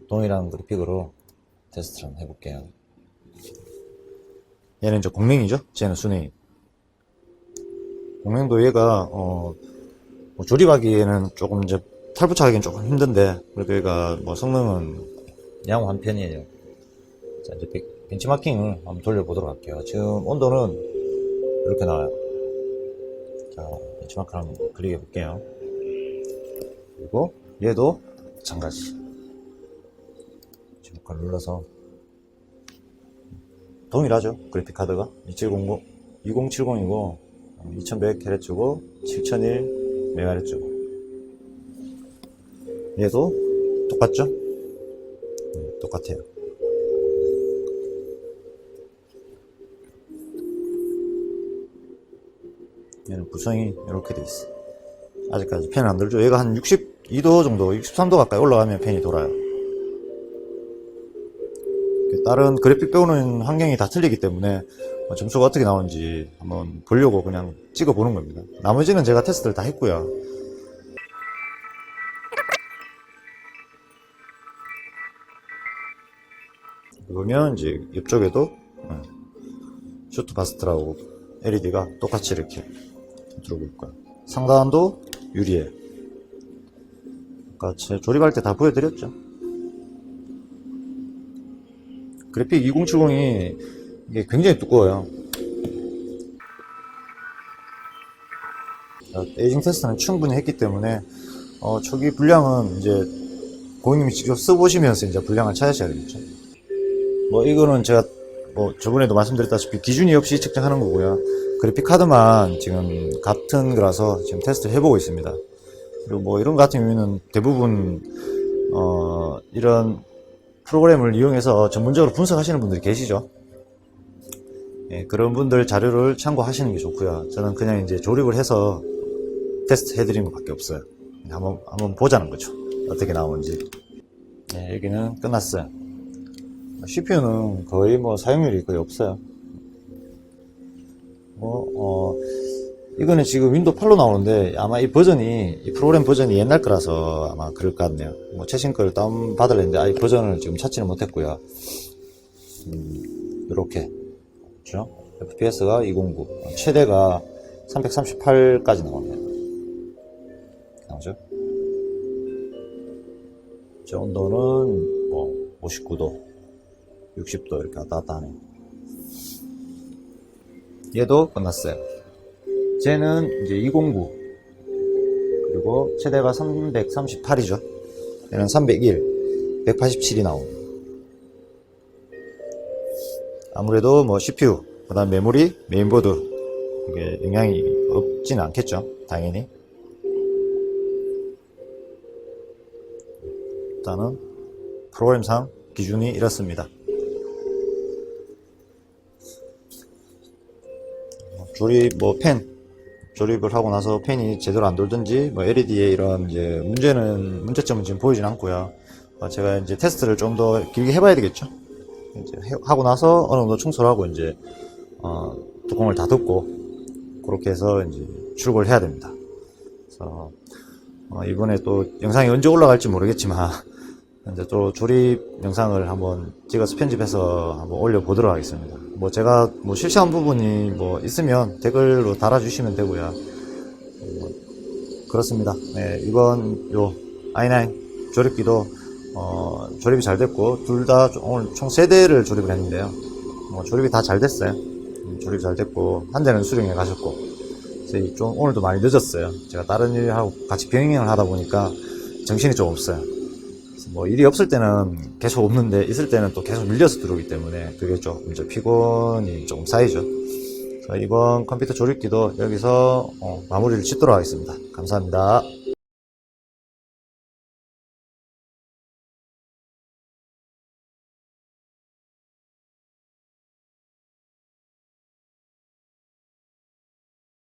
A: 동일한 그래픽으로 테스트를 한번 해볼게요. 얘는 이제 공랭이죠. 쟤는 순행. 공랭도 얘가 뭐 조립하기에는 조금 이제 탈부착하기는 조금 힘든데 그래도 얘가 뭐 성능은 양호한 편이에요. 자, 이제 벤치마킹을 한번 돌려보도록 할게요. 지금 온도는 이렇게 나와요. 자, 벤치마크 한번 클릭해 볼게요. 그리고 얘도 마찬가지. 벤치마크를 눌러서 동일하죠. 그래픽 카드가 2070이고 2100Hz고 7001MHz고 얘도 똑같죠? 똑같아요. 얘는 구성이 이렇게 돼 있어. 아직까지 팬 안 돌죠. 얘가 한 62도 정도, 63도 가까이 올라가면 팬이 돌아요. 다른 그래픽 배우는 환경이 다 틀리기 때문에 점수가 어떻게 나오는지 한번 보려고 그냥 찍어 보는 겁니다. 나머지는 제가 테스트를 다 했고요. 보면 이제 옆쪽에도 슈트바스트라고 LED가 똑같이 이렇게 들어오고 있고요. 상단도 유리에. 아까 제 조립할 때 다 보여드렸죠. 그래픽 2070이 이게 굉장히 두꺼워요. 에이징 테스트는 충분히 했기 때문에 초기 분량은 이제 고객님이 직접 써보시면서 이제 분량을 찾으셔야 되겠죠. 뭐 이거는 제가 뭐 저번에도 말씀드렸다시피 기준이 없이 측정하는 거고요. 그래픽 카드만 지금 같은 거라서 지금 테스트를 해보고 있습니다. 그리고 뭐 이런 거 같은 경우에는 대부분 이런 프로그램을 이용해서 전문적으로 분석하시는 분들이 계시죠. 예, 그런 분들 자료를 참고하시는 게 좋고요. 저는 그냥 이제 조립을 해서 테스트 해드린 것 밖에 없어요. 한번 보자는 거죠. 어떻게 나오는지. 예, 여기는 끝났어요. CPU는 거의 뭐 사용률이 거의 없어요. 이거는 지금 윈도우 8로 나오는데 아마 이 프로그램 버전이 옛날 거라서 아마 그럴 것 같네요. 뭐 최신 거를 다운 받으려는데 이 버전을 지금 찾지는 못했고요. 이렇게 그렇죠? FPS가 209, 최대가 338까지 나오네요. 나오죠? 저 온도는 뭐 59도, 60도 이렇게 왔다 갔다 하네요. 얘도 끝났어요. 쟤는 이제 209 그리고 최대가 338이죠. 얘는 301, 187이 나오고 아무래도 뭐 CPU, 그 다음 메모리, 메인보드 이게 영향이 없지는 않겠죠. 당연히. 일단은 프로그램상 기준이 이렇습니다. 조립 조립을 하고 나서 팬이 제대로 안 돌든지 뭐 LED에 이런 이제 문제점은 지금 보이진 않고요. 제가 이제 테스트를 좀 더 길게 해봐야 되겠죠. 이제 하고 나서 어느 정도 청소를 하고 이제 뚜껑을 다 덮고 그렇게 해서 이제 출고를 해야 됩니다. 그래서 이번에 또 영상이 언제 올라갈지 모르겠지만 이제 또 조립 영상을 한번 찍어서 편집해서 한번 올려보도록 하겠습니다. 뭐 제가 뭐 실수한 부분이 뭐 있으면 댓글로 달아주시면 되고요. 그렇습니다. 네, 이번 요 i9 조립기도 조립이 잘 됐고 둘 다 오늘 총 3대를 조립을 했는데요. 조립이 다 잘 됐어요. 조립이 잘 됐고 한 대는 수령해 가셨고 그래서 좀 오늘도 많이 늦었어요. 제가 다른 일하고 같이 병행을 하다 보니까 정신이 좀 없어요. 뭐 일이 없을 때는 계속 없는데 있을 때는 또 계속 밀려서 들어오기 때문에 그게 좀 이제 피곤이 조금 쌓이죠. 그래서 이번 컴퓨터 조립기도 여기서 마무리를 짓도록 하겠습니다. 감사합니다.